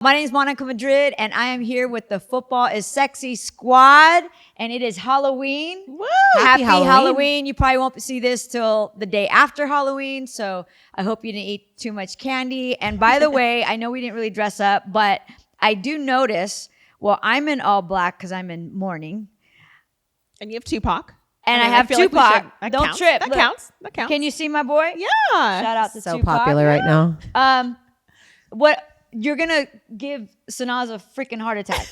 My name is Monica Madrid, and I am here with the Football is Sexy squad, and it is Halloween. Woo! Happy Halloween. You probably won't see this till the day after Halloween, so I hope you didn't eat too much candy. And by the way, I know we didn't really dress up, but I do notice, well, I'm in all black because I'm in mourning. And you have Tupac. And I have Tupac. Like Don't trip. That counts. That counts. Can you see my boy? Yeah. Shout out to so Tupac. popular right now. What you're gonna give Sanaz a freaking heart attack?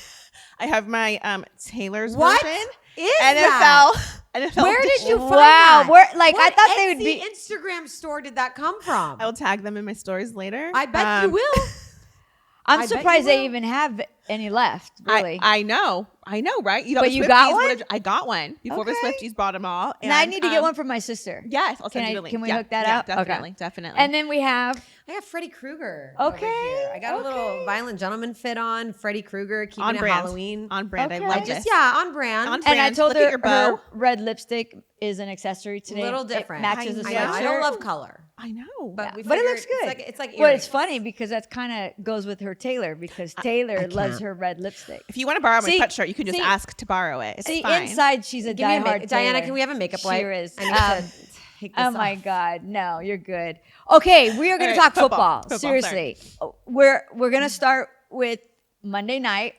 I have my Taylor's What version. is that? NFL. Where did you find Wow, that? where like What I thought they would Etsy be. Instagram store did that come from? I will tag them in my stories later. I bet you will. I'm I bet you surprised they will. even have any left. Really, I know, right? You thought But the you got Swifties one? would've- I got one before the Okay. Swifties bought them all. and I need to get one for my sister. Yes, I'll send you the link. Can we Yeah, hook that yeah, up? Definitely, Okay. definitely. And then we have I have Freddy Krueger. Okay, Over here. I got a little okay. Violent Gentleman fit on. Freddy Krueger, keeping on it brand. Halloween. On brand. Okay. I love I this. on brand. On and I brand. told Look at her your bow. her red lipstick is an accessory today. Little It different. matches the I I know. sweatshirt. know. I don't love color, I know. but we But it figured looks good. It's like Well, it's earrings. funny because that's kind of goes with her Taylor because Taylor loves can't. her red lipstick. If you want to borrow my See- sweatshirt, you can just see- ask to borrow it. It's See, fine. inside she's a Give me a diehard Diana, Taylor. can we have a makeup She wipe? is. I need to take this Oh my off. God, no, you're good. Okay, we are going All to right, talk football. football, Seriously, we're going to start with Monday night.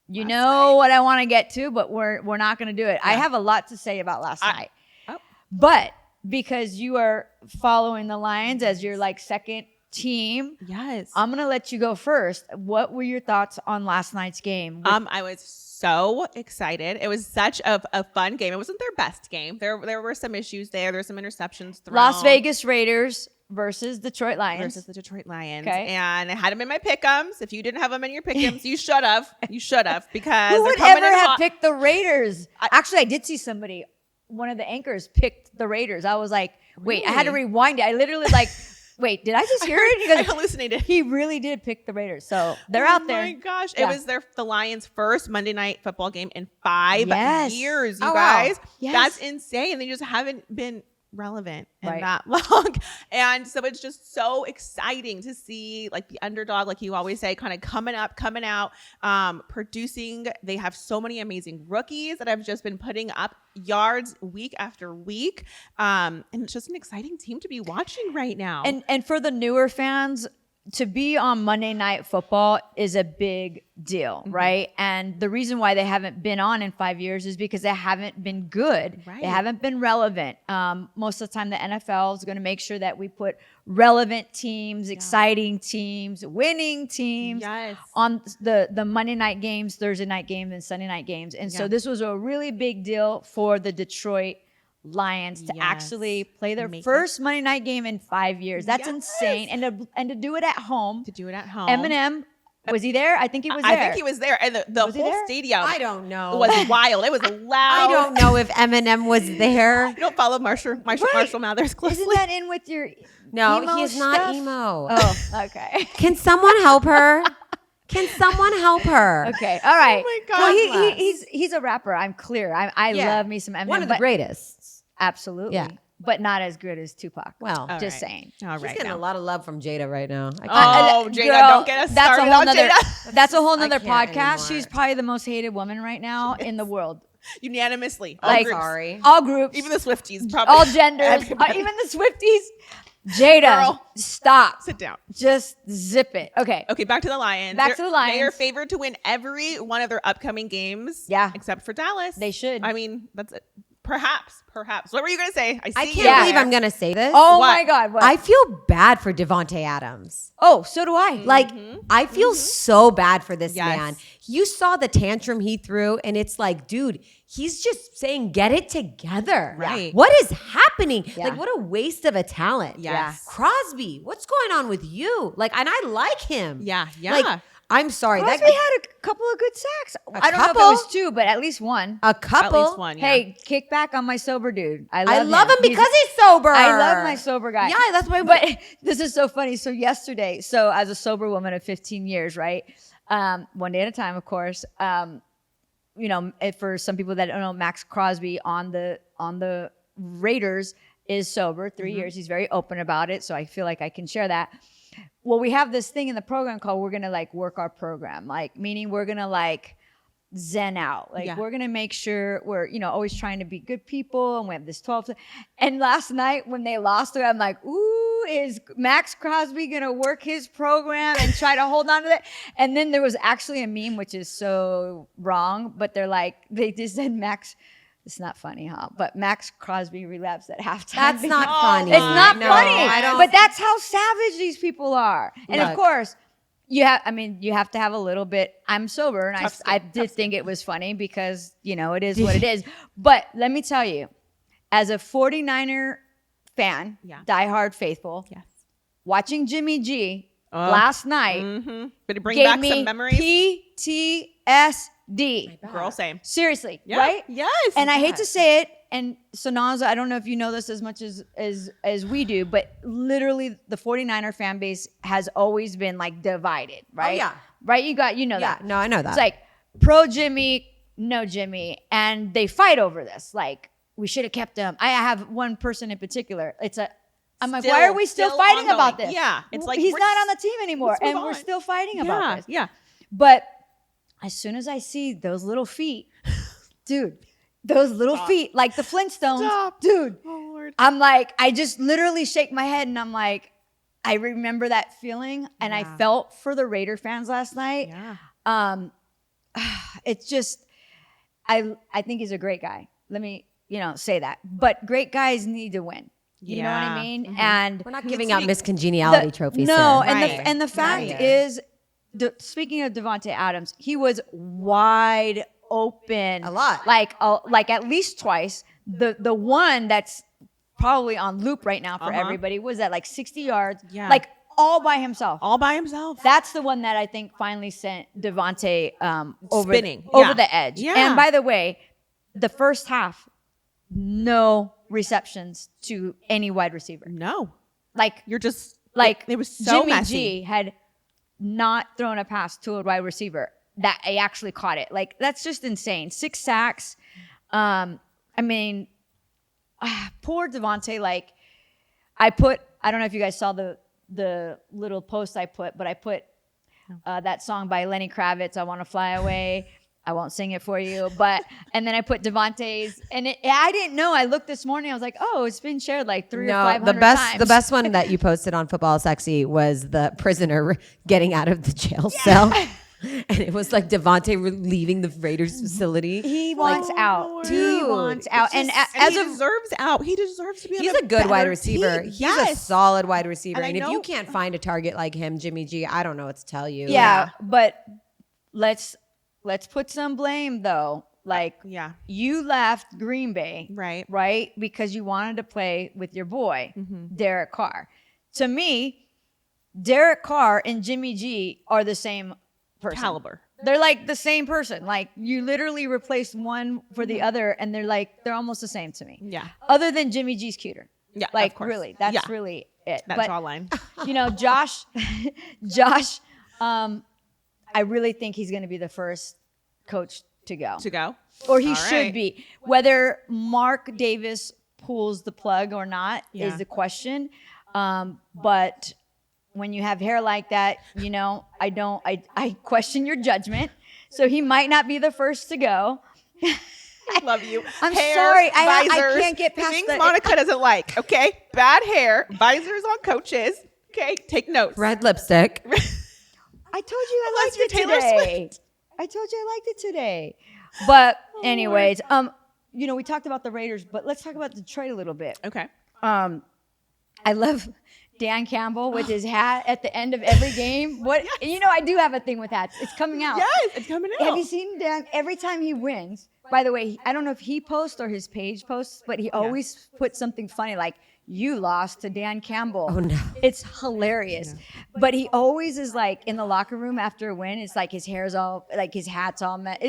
You know what I want to get to, but we're not going to do it. I have a lot to say about last night, oh. but because you are following the Lions as your like second team, Yes. I'm going to let you go first. What were your thoughts on last night's game? I was so excited. It was such a fun game. It wasn't their best game. There were some issues there. There were some interceptions thrown. Las Vegas Raiders versus Detroit Lions. Versus the Detroit Lions. Okay. And I had them in my pick'ems. If you didn't have them in your pick'ems, you should have. You should have because Who they're would coming ever in have hot. picked the Raiders? Actually, I did see somebody, one of the anchors picked the Raiders. I was like, wait, I had to Really? rewind it. I literally like, wait, did I just hear it? I Because hallucinated. he really did pick the Raiders. So they're out there. Oh my gosh. Yeah. It was the Lions' first Monday night football game in 5 Yes. years, you Oh, wow. guys. Yes. That's insane. They just haven't been relevant in Right. that long. And so it's just so exciting to see like the underdog, like you always say, kind of coming up, coming out, producing. They have so many amazing rookies that have just been putting up yards week after week. And it's just an exciting team to be watching right now. And for the newer fans, to be on Monday Night Football is a big deal, Mm-hmm. right? And the reason why they haven't been on in 5 years is because they haven't been good. Right. They haven't been relevant. Most of the time, the NFL is going to make sure that we put relevant teams, exciting teams, winning teams Yes. on the Monday night games, Thursday night games, and Sunday night games. And so Yeah. this was a really big deal for the Detroit Lions to Yes. actually play their Make it. first Monday night game in 5 years. That's Yes. insane. And to do it at home. To do it at home. Eminem, was he there? I think he was there. I think he was there. And the Was he whole there? stadium I don't know. was wild. It was loud. I don't know if Eminem was there. You don't follow Marshall Mathers closely. Isn't that in with your No, emo he's not stuff? emo. Oh, okay. Can someone help her? Can someone help her? Okay. All right. Oh my God. Well, Bless. he's a rapper. I'm clear. I Yeah. love me some Eminem. One of the but- greatest. Absolutely. Yeah. But not as good as Tupac. Well, All Just right. saying. All she's right. getting now. a lot of love from Jada right now. Oh, Jada, Girl, don't get us that's started a whole on nother, Jada. That's a whole nother can't podcast. anymore. She's probably the most hated woman right now in the world. Unanimously. All Like, groups. sorry. All groups. Even the Swifties. Probably. all genders. Everybody. Even the Swifties. Jada, Girl. stop. Sit down. Just zip it. Okay. Okay, back to the Lions. Back to the Lions. They are favored to win every one of their upcoming games. Yeah. Except for Dallas. They should. I mean, that's it. Perhaps. What were you going to say? I I see can't you believe there. I'm going to say this. Oh What? my God. What? I feel bad for Devontae Adams. oh, so do I. Like, I feel so bad for this Yes. man. You saw the tantrum he threw, and it's like, dude, he's just saying, get it together. Right. What is happening? Yeah. Like, what a waste of a talent. Yes. Crosby, what's going on with you? Like, and I like him. Yeah. Yeah. Like, I'm sorry. Crosby had a couple of good sacks. I don't know if it couple? was two, but at least one. a couple. At least one. Yeah. Hey, kick back on my sober dude. I I love love him because he's sober. I love my sober guy. Yeah, that's why. But this is so funny. So yesterday, so as a sober woman of 15 years, right? One day at a time, of course. You know, for some people that don't know, Max Crosby on the Raiders is sober 3 years. He's very open about it, so I feel like I can share that. well, we have this thing in the program called we're gonna like work our program, like meaning we're gonna like zen out, like we're gonna make sure we're always trying to be good people, and we have this 12. And last night when they lost, I'm like, ooh, is Max Crosby gonna work his program and try to hold on to that? And then there was actually a meme which is so wrong, but they just said Max. It's not funny, huh? But Max Crosby relapsed at halftime. That's not funny. It's not No, funny. I don't. But that's how savage these people are. And of Look. course, you have to have a little bit. I'm sober, and Tough I skin, did think it was funny because it is what it is. But let me tell you, as a 49er fan, diehard faithful, watching Jimmy G last night But it bring gave back me some memories. PTSD. Girl, same. Seriously, Yeah. right? Yes. And I hate to say it, and Sanaz, I don't know if you know this as much as we do, but literally the 49er fan base has always been like divided, right? yeah. Right? You know Yeah, that. no, I know that. It's like pro Jimmy, no Jimmy, and they fight over this. Like, we should have kept him. I have one person in particular. I'm like, why are we still fighting ongoing. about this? Yeah. It's like he's we're not on the team anymore, let's move and we're on. still fighting about this. Yeah. But as soon as I see those little feet, dude, those little feet, like the Flintstones, Stop. dude, Oh, Lord. I'm like, I just literally shake my head and I'm like, I remember that feeling, and I felt for the Raider fans last night. Yeah. It's just, I think he's a great guy. Let me, say that. But great guys need to win. You know what I mean? And We're not giving out Miss Congeniality trophies. no, here. and the fact is, speaking of Devontae Adams, he was wide open A lot. like at least twice. The one that's probably on loop right now for everybody was at like 60 yards, like all by himself. All by himself. That's the one that I think finally sent Devontae Spinning. over the edge. Yeah. And by the way, the first half, no receptions to any wide receiver. No. Like You're just it was so Jimmy messy. G had not thrown a pass to a wide receiver that I actually caught it. Like, that's just insane. 6 sacks. I mean, poor Devontae. Like, I don't know if you guys saw the little post I put, but I put that song by Lenny Kravitz, I Want to Fly Away. I won't sing it for you, and then I put Devontae's, and I didn't know. I looked this morning. I was like, oh, it's been shared like 300 or 500 times. The best one that you posted on Football Sexy was the prisoner getting out of the jail cell. And it was like Devontae leaving the Raiders facility. He wants out. Dude, He wants out. And And as he a deserves out. He deserves to be He's on a good wide better receiver. team. He's a solid wide receiver. And I And if know- you can't find a target like him, Jimmy G, I don't know what to tell you. yeah, but let's put some blame though. Like, Yeah. you left Green Bay, Right. because you wanted to play with your boy, Derek Carr. To me, Derek Carr and Jimmy G are the same person. Caliber. They're like the same person. Like, you literally replaced one for the other, and they're almost the same to me. Yeah. Other than Jimmy G's cuter. Yeah. Like, of course. really, that's Yeah. really it. That But jawline. Josh, I really think he's going to be the first coach to go. To go. Or he All should right. be. Whether Mark Davis pulls the plug or not Yeah. is the question. But when you have hair like that, I question your judgment. So he might not be the first to go. I love you. I'm Hair, sorry. I visors, can't get past things the- Monica doesn't like. Okay, bad hair, visors on coaches. Okay, take notes. Red lipstick. I told you I Unless liked you're it Taylor today. I told you I liked it today. But anyways, we talked about the Raiders, but let's talk about Detroit a little bit. Okay. I love Dan Campbell with his hat at the end of every game. I do have a thing with hats. It's coming out. Yes, it's coming out. Have you seen Dan? Every time he wins, by the way, I don't know if he posts or his page posts, but he always puts something funny like, you lost to Dan Campbell. Oh, no. It's hilarious. But he always is like in the locker room after a win. It's like his hair's all, like his hat's all met.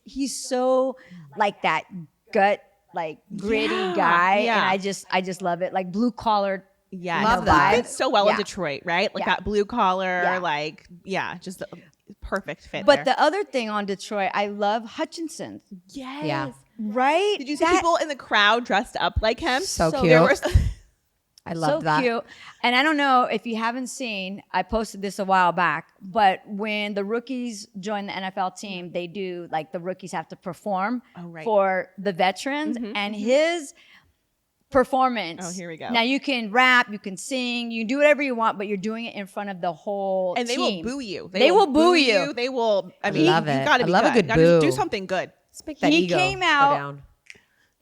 He's so like that gut, like gritty guy. yeah. And I just love it. Like blue collar. Yeah, Love no, that. It fits so well in Yeah. Detroit, right? Like Yeah. that blue collar, Yeah. just a perfect fit. But there. the other thing on Detroit, I love Hutchinson. yes. Yeah. Right? Did you see people in the crowd dressed up like him? So So cute. There was I love so that. cute. And I don't know if you haven't seen, I posted this a while back, but when the rookies join the NFL team, they do like the rookies have to perform for the veterans, and his performance. Oh, here we go. Now you can rap, you can sing, you can do whatever you want, but you're doing it in front of the whole And they team. will boo you. They will boo you. They will. I mean, love you it. gotta I be love a good. good You gotta boo. do something good. Let's make that He ego came go out- down.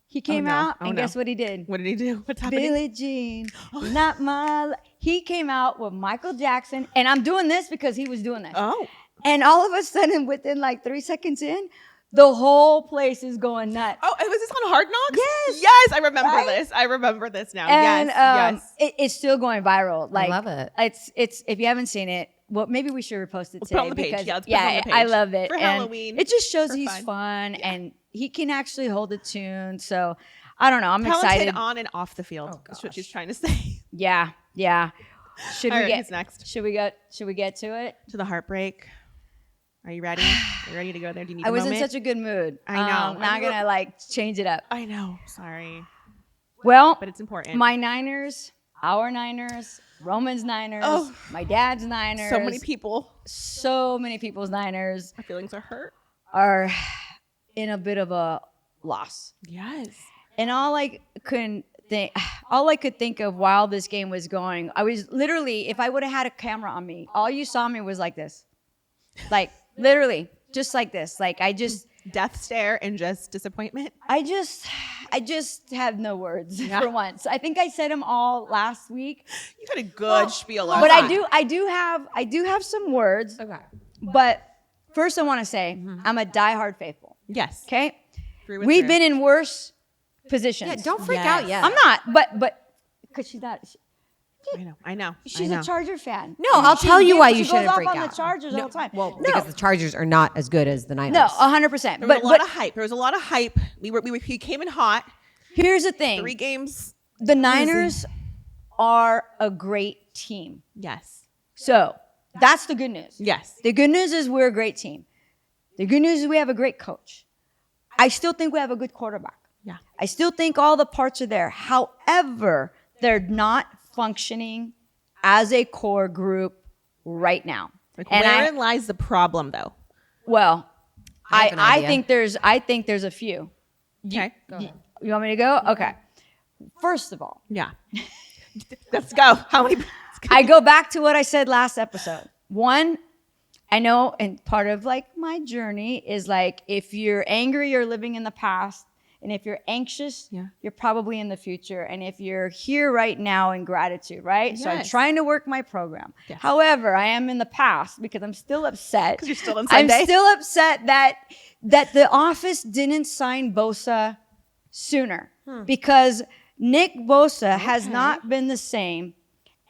He came no. out, Oh, and no. guess what he did? What did he do? What's happening? Billie Jean, not my. He came out with Michael Jackson, and I'm doing this because he was doing this. Oh, And all of a sudden, within like 3 seconds in, the whole place is going nuts. oh, was this on Hard Knocks? Yes. Yes, I remember Right? this. I remember this now. And yes. it's still going viral. Like, love it. It's if you haven't seen it, well, maybe we should repost it Let's today put it on the page. because Yeah, let's put it on the I page. love it. For And Halloween, it just shows for he's fun. fun and he can actually hold a tune. So I don't know. I'm Talented excited. on and off the field. Oh, That's what gosh. she's trying to say. Yeah. Should All we right, get who's next? Should we get to it? To the heartbreak. Are you ready? Are you ready to go there? Do you need I a was moment? in such a good mood. I know. Now I'm gonna like change it up. I know. Sorry, Well, but it's important. my Niners, our Niners, Roman's Niners, Oh. my dad's Niners. So many people. So many people's Niners My feelings are hurt. are in a bit of a loss. Yes. And all I could think of while this game was going, I was literally, if I would have had a camera on me, all you saw me was like this. Like literally, just like this. Like I just Death stare and just disappointment. I just have no words Yeah. for once. I think I said them all last week. You had a good spiel. But I do have some words. Okay. But first I want to say I'm a diehard faithful. Yes. Okay? Through and We've through. been in worse positions. Yeah, don't freak Yes. out yet. I'm not, but because she's not. I know. She's I know. a Charger fan. No, I'll tell you why you she goes shouldn't off freak on out. the Chargers all the time. Well, no, because the Chargers are not as good as the Niners. no, 100%. There was But a lot of hype. There was a lot of hype. He came in hot. here's the thing: 3 games. the Niners are a great team. Yes. So that's the good news. Yes. The good news is we're a great team. The good news is we have a great coach. I still think we have a good quarterback. Yeah. I still think all the parts are there. However, they're not functioning as a core group right now. Like, And wherein lies the problem, though? well, I have an I idea. think there's a few. Okay. You want me to go? Okay. First of all, Yeah. Let's go. How many? I go back to what I said last episode. One, I know, and part of like my journey is like if you're angry, you're living in the past. And if you're anxious, Yeah. you're probably in the future. And if you're here right now in gratitude, right? So I'm Yes. trying to work my program. Yes. However, I am in the past because I'm still upset. Because you're still on I'm Sunday. still upset that the office didn't sign Bosa sooner because Nick Bosa has not been the same.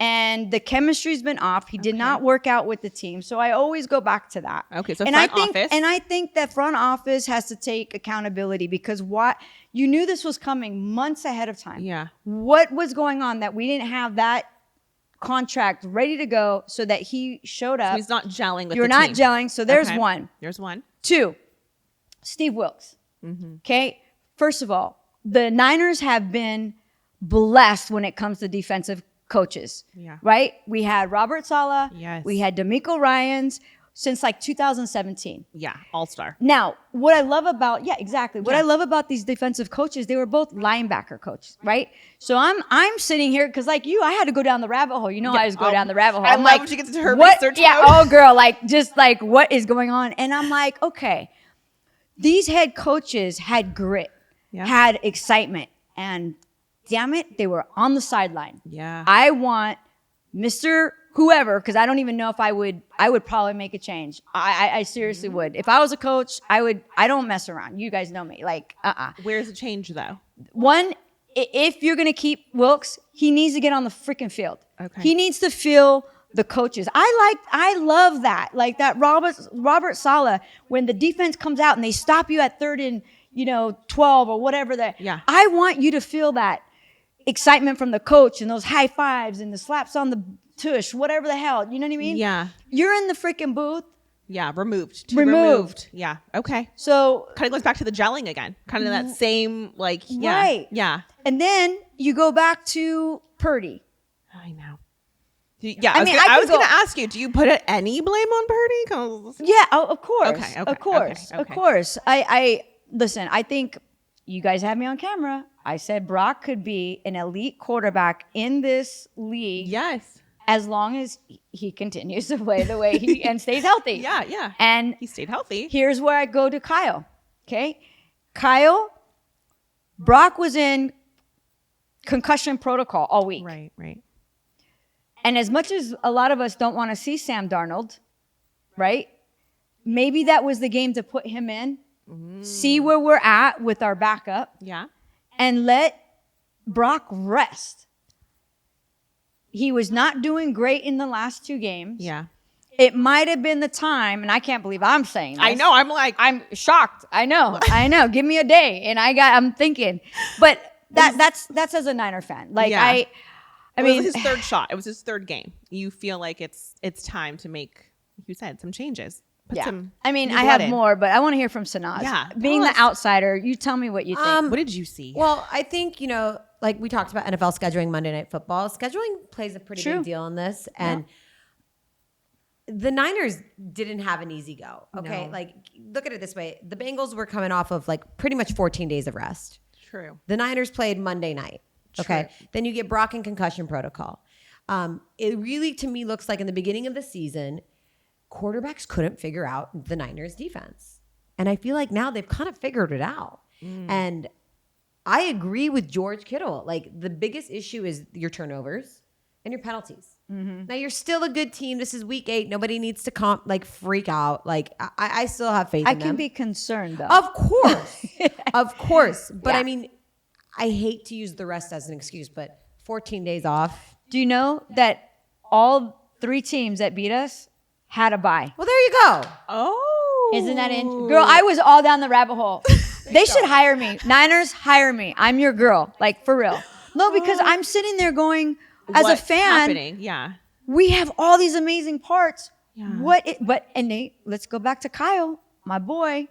And the chemistry's been off. He did not work out with the team. So I always go back to that. Okay, so and front I think, office. And I think that front office has to take accountability because you knew this was coming months ahead of time. Yeah. What was going on that we didn't have that contract ready to go so that he showed up? He's not gelling with You're the not team. gelling. So there's Okay. one. There's one. 2, Steve Wilkes. Mm-hmm. Okay. First of all, the Niners have been blessed when it comes to defensive coaches. Yeah. Right? We had Robert Saleh. Yes. We had DeMeco Ryans since like 2017. Yeah. All-star. Now, what I love about What I love about these defensive coaches, they were both linebacker coaches, right? So I'm sitting here because like you, I had to go down the rabbit hole. You know, I always go down the rabbit hole. I I'm love like, when she gets into her what? research Yeah, mode. oh girl, like just like what is going on? And I'm like, okay, these head coaches had grit, Yeah. had excitement, and damn it, they were on the sideline. Yeah. I want Mr. Whoever, because I don't even know if I would probably make a change. I seriously would. If I was a coach, I don't mess around. You guys know me. Like, Where's the change, though? One, if you're going to keep Wilkes, he needs to get on the freaking field. Okay. He needs to feel the coaches. I love that. Like that Robert Saleh, when the defense comes out and they stop you at 3rd and 12 or whatever that. Yeah. I want you to feel that excitement from the coach and those high fives and the slaps on the tush, whatever the hell. You know what I mean? Yeah. You're in the freaking booth. Yeah. Removed. Removed. Yeah. Okay. So, Kind of goes back to the gelling again. Kind of that same, like, yeah. Right. Yeah. and then you go back to Purdy. I know. Yeah, I I was could going to go- ask you, do you put any blame on Purdy? 'Cause- Yeah, of course. Okay, Of course. okay. Of course. I listen, I think you guys have me on camera. I said Brock could be an elite quarterback in this league Yes. as long as he continues to play the way he and stays healthy. Yeah. And He stayed healthy. here's where I go to Kyle. Okay. Kyle, Brock was in concussion protocol all week. Right. And as much as a lot of us don't want to see Sam Darnold, right? Maybe that was the game to put him in, see where we're at with our backup, Yeah. and let Brock rest. He was not doing great in the last 2 games. Yeah. It might have been the time, and I can't believe I'm saying this. I know. I'm shocked. I know. Give me a day, and I'm thinking, but that's as a Niner fan. Like Yeah. I It mean, was his third shot. It was his third game. You feel like it's time to make, you said, some changes. Put some I mean, new I blood have in. more, but I want to hear from Sanaz. Yeah, Being tell the us. outsider, you tell me what you think. What did you see? Well, I think, like we talked about NFL scheduling Monday Night Football. Scheduling plays a pretty True. big deal in this. And the Niners didn't have an easy go. Okay. No. Like, look at it this way. The Bengals were coming off of like pretty much 14 days of rest. True. The Niners played Monday night. Okay. True. Then you get Brock in concussion protocol. It really, to me, looks like in the beginning of the season, quarterbacks couldn't figure out the Niners defense. And I feel like now they've kind of figured it out. And I agree with George Kittle. Like, the biggest issue is your turnovers and your penalties. Now, you're still a good team. This is week 8. Nobody needs to freak out. Like, I still have faith I in them. can be concerned though. Of course. Of course. But Yeah. I mean, I hate to use the rest as an excuse, but 14 days off. Do you know that all 3 teams that beat us had a bye? Well, there you go. Oh. Isn't that girl? I was all down the rabbit hole. They should hire me. Niners, hire me. I'm your girl, like for real. No, because I'm sitting there going, as What's a fan, happening? Yeah. we have all these amazing parts. Yeah. And Nate, let's go back to Kyle, my boy.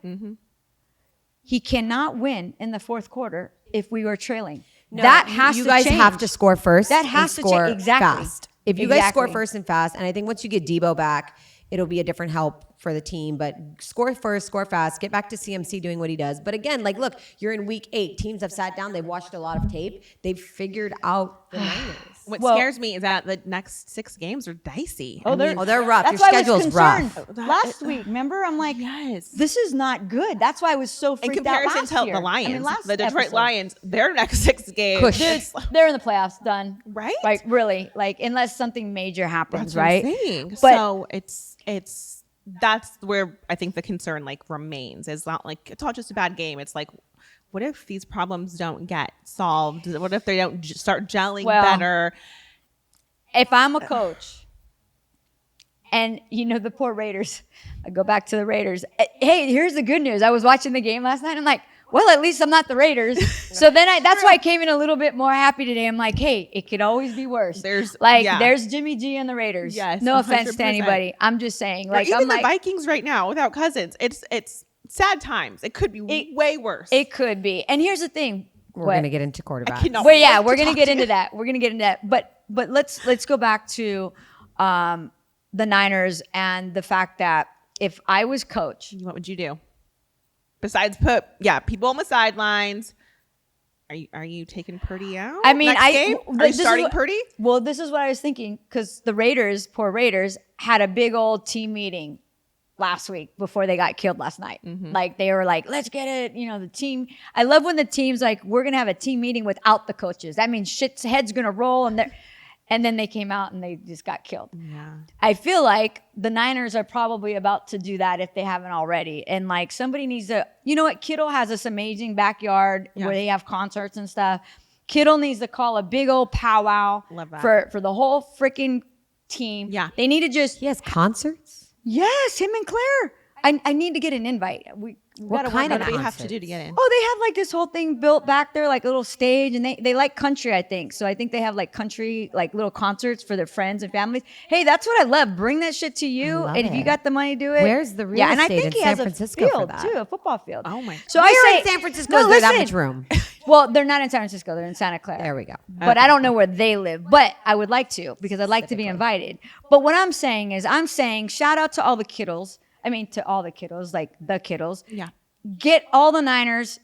He cannot win in the 4th quarter if we were trailing. That has you to guys change. have to score first. That has and to score change. Exactly. fast. If you guys score Exactly. first and fast, and I think once you get Debo back, it'll be a different help for the team. But score first, score fast, get back to CMC doing what he does. But again, like, look, you're in week 8. Teams have sat down. They've watched a lot of tape. They've figured out the Niners. What Well- scares me is that the next 6 games are dicey. Oh, I mean, they're rough. That's Your why I was schedule's rough. concerned last week. Remember, I'm like, yes. this is not good. That's why I was so In freaked out comparison last to year. the Lions, I mean, last the Detroit episode. Lions, their next 6 games. Cush. it's- They're in the playoffs, done. Right? Like really, like unless something major happens, That's what I'm right? saying. But So it's that's where I think the concern like remains. It's not like it's not just a bad game. It's like, what if these problems don't get solved? What if they don't start gelling Well, better? if I'm a coach, and the poor Raiders, I go back to the Raiders. Hey, here's the good news. I was watching the game last night. I'm like, well, at least I'm not the Raiders. So then that's why I came in a little bit more happy today. I'm like, hey, it could always be worse. There's Jimmy G and the Raiders. Yes, No offense to 100%. anybody. I'm just saying, Or like, even I'm the like, Vikings right now without Cousins. It's sad times. It could be way worse. it could be. And here's the thing. We're going to get into quarterbacks. cannot- Well, yeah, wait we're to gonna talk get to into you. that. We're gonna get into that. But let's go back to the Niners and the fact that if I was coach, What would you do? Besides put people on the sidelines. Are you taking Purdy out? I mean, next game? Are you this is starting what- Purdy? Well, this is what I was thinking because the Raiders, poor Raiders, had a big old team meeting last week before they got killed last night. Like they were like, let's get it. The team. I love when the team's like, we're gonna have a team meeting without the coaches. That means shit's head's gonna roll, and then they came out and they just got killed. Yeah. I feel like the Niners are probably about to do that if they haven't already. And like somebody needs to, Kittle has this amazing backyard where they have concerts and stuff. Kittle needs to call a big old powwow Love that. for the whole freaking team. Yeah. They need to just, He has concerts? yes, him and Claire. I need to get an invite. We What gotta kind work of What do on it. you have to do to get in? Oh, they have like this whole thing built back there, like a little stage, and they like country, I think. So I think they have like country, like little concerts for their friends and families. Hey, that's what I love. Bring that shit to you, love and if you it. got the money, do it. Where's the real yeah, and I estate think in he San has Francisco a for field that? too, a football field. Oh my So Where I say in San Francisco no, is there that listen. much room? Well, they're not in San Francisco. They're in Santa Clara. There we go. But I don't know where they live. But I would like to because I'd like to be invited. But what I'm saying is shout out to all the kiddos. I mean, to all the kiddos, like the kiddos. Yeah. Get all the Niners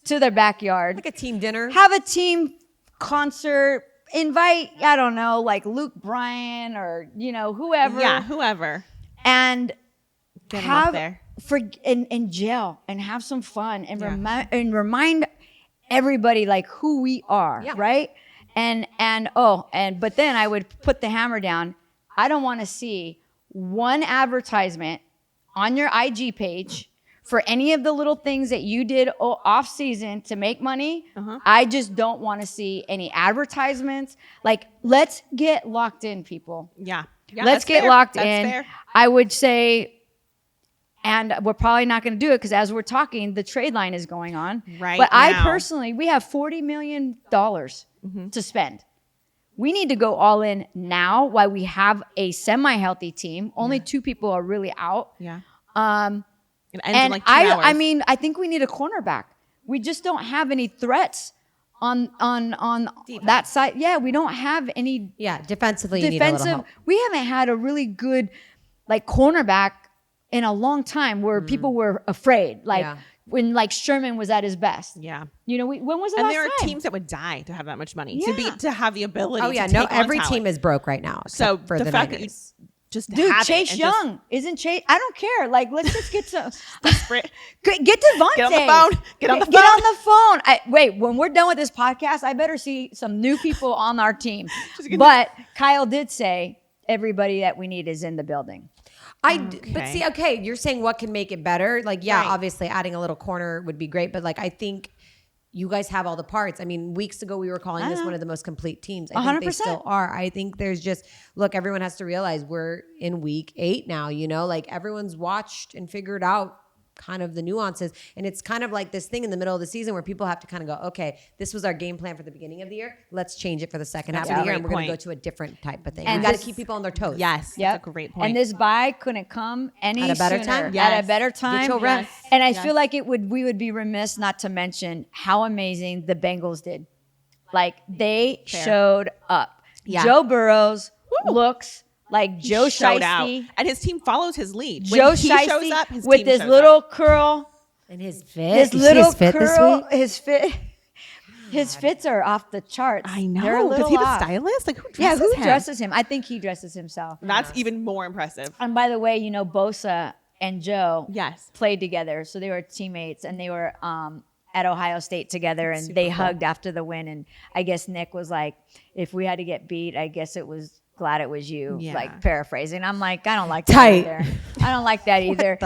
to their backyard. Like a team dinner. Have a team concert. Invite, I don't know, like Luke Bryan or, whoever. Yeah, whoever. And Get 'em up there. In jail and have some fun and remind everybody like who we are, right? But then I would put the hammer down. I don't want to see one advertisement on your IG page for any of the little things that you did off season to make money. I just don't want to see any advertisements. Like, let's get locked in, people. Yeah. Let's get locked in. Fair. I would say, and we're probably not going to do it because as we're talking, the trade line is going on. Right. But I now. personally, we have $40 million to spend. We need to go all in now while we have a semi-healthy team. Only 2 people are really out. Yeah. And in like 2 hours. I think we need a cornerback. We just don't have any threats on that side. Yeah, we don't have any. Yeah, defensively, you need a little help. We haven't had a really good like cornerback in a long time where people were afraid. Like when like Sherman was at his best. Yeah. When was the And last there are time? teams that would die to have that much money Yeah. to have the ability. Oh yeah, to no, take on every talent. team is broke right now. So except for the the fact that you Niners. just Dude, have Chase it and Young isn't Chase. I don't care. Like, let's just get some. just sprint. Get Devontae. Get on the phone. Get on the Get phone. on the phone. Wait, when we're done with this podcast, I better see some new people on our team. Just But Kyle did say everybody that we need is in the building. But see, okay, you're saying what can make it better? Like, yeah, Right. obviously adding a little corner would be great, but like, I think you guys have all the parts. I mean, weeks ago we were calling this one of the most complete teams. I think they 100%. still are. I think there's just look, everyone has to realize we're in week 8 now. Like everyone's watched and figured out kind of the nuances, and it's kind of like this thing in the middle of the season where people have to kind of go, okay, this was our game plan for the beginning of the year. Let's change it for the second half of the year, and we're going to go to a different type of thing. And And got to this- keep people on their toes. Yes. Yep. That's a great point. And this bye couldn't come any At a better sooner. time? At Yes. a better time. Get your rest. And I feel like we would be remiss not to mention how amazing the Bengals did. Like they showed up. Yeah. Joe Burrows looks like Joe showed out. Shiesty. And his team follows his lead. Joe When he shows Shiesty up, his with team this shows little up. curl. And his fit, His you see little his fit this curl. week? His fits are off the charts. I They're a know. Does little he have a off. stylist? Like who Yeah, dresses who him? dresses him? I think he dresses himself. That's even more impressive. And by the way, Bosa and Joe Yes. played together. So they were teammates and they were at Ohio State together and they hugged after the win. And I guess Nick was like, if we had to get beat, I guess it was glad it was you, Yeah. like paraphrasing. I'm like, I don't like that Tight. either. I don't like that either.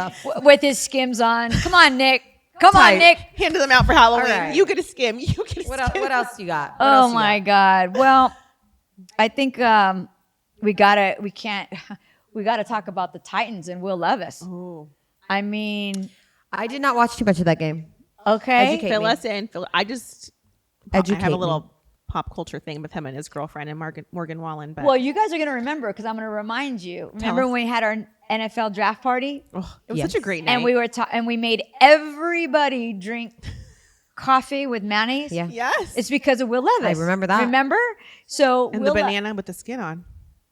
With his skims on. Come on, Nick. Come on, Nick. Handed them out for Halloween. All right. You get a skim. You get a skim. What else you got? What Oh else you my got? God. Well, I think we gotta talk about the Titans and Will Levis. Ooh. I mean, I did not watch too much of that game. okay. Educate Fill me. us in. I Educate have a me. little pop culture thing with him and his girlfriend and Morgan Wallen. But Well, you guys are going to remember because I'm going to remind you. Remember us. when we had our NFL draft party it was Yes. such a great night. and we were and we made everybody drink coffee with mayonnaise? Yeah. yes. It's because of Will Levis. I remember that. Remember? So and Will the banana with the skin on.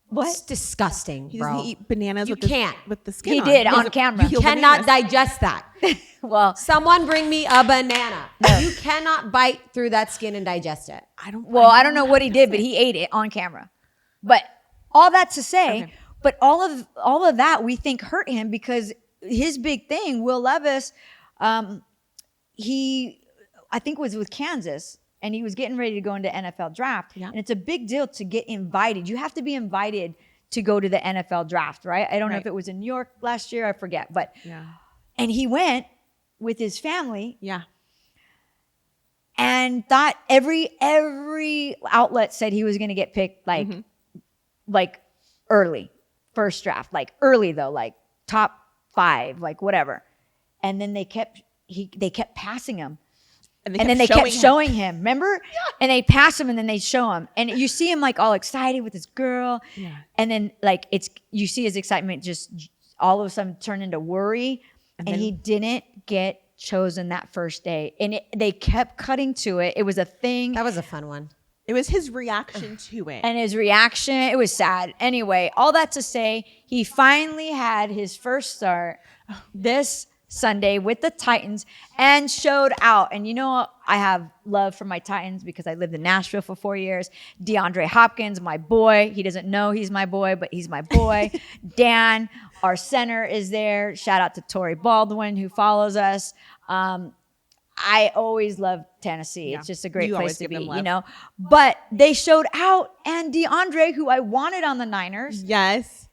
what? It's disgusting, He bro. doesn't eat bananas You with the can't. with the skin He on. did He's on a- camera. peel cannot bananas. digest that. Well, Someone bring me a banana. You cannot bite through that skin and digest it. I don't. I don't know what he did, but he ate it on camera. But all that to say, Okay. but all of that we think hurt him because his big thing, Will Levis, I think was with Kansas and he was getting ready to go into NFL draft. Yeah. And it's a big deal to get invited. You have to be invited to go to the NFL draft, right? I don't know if Right. it was in New York last year, I forget. But Yeah. and he went with his family Yeah. and thought every outlet said he was going to get picked like early, first draft, like early though, like top 5, like whatever. And then they kept passing him. And then they kept showing him. Remember? And they pass him and then they show him. And you see him like all excited with his girl. Yeah. And then like you see his excitement just all of a sudden turn into worry. And then- he didn't get chosen that first day. And they kept cutting to it. It was a thing. That was a fun one. It was his reaction to it. And his reaction, it was sad. Anyway, all that to say, he finally had his first start this Sunday with the Titans and showed out. And you know, I have love for my Titans because I lived in Nashville for 4 years. DeAndre Hopkins, my boy. He doesn't know he's my boy, but he's my boy. Dan, our center, is there. Shout out to Tori Baldwin, who follows us. I always love Tennessee. Yeah. It's just a great You place always to give be, them love. you know. But they showed out, and DeAndre, who I wanted on the Niners, Yes.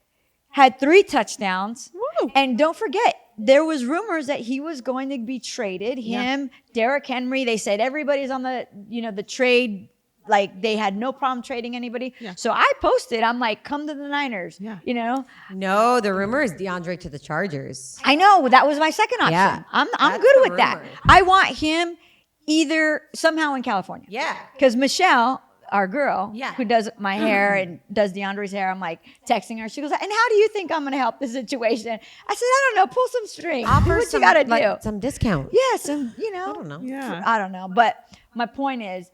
had 3 touchdowns. Woo. And don't forget, there was rumors that he was going to be traded. Him, Derrick Henry. They said everybody's on the, you know, the trade. Like, they had no problem trading anybody. Yeah. So I posted, I'm like, come to the Niners. Yeah. You know? No, the rumor is DeAndre to the Chargers. I know. That was my second option. Yeah. I'm That's good the with that. rumor. I want him either somehow in California. Yeah. Because Michelle, our girl, Yeah. who does my hair and does DeAndre's hair, I'm like texting her. She goes, and how do you think I'm going to help the situation? I said, I don't know. Pull some strings. Do Offer what some, you got to like, do. some discount. Yeah, some, you know. I don't know. Yeah. I don't know. But my point is,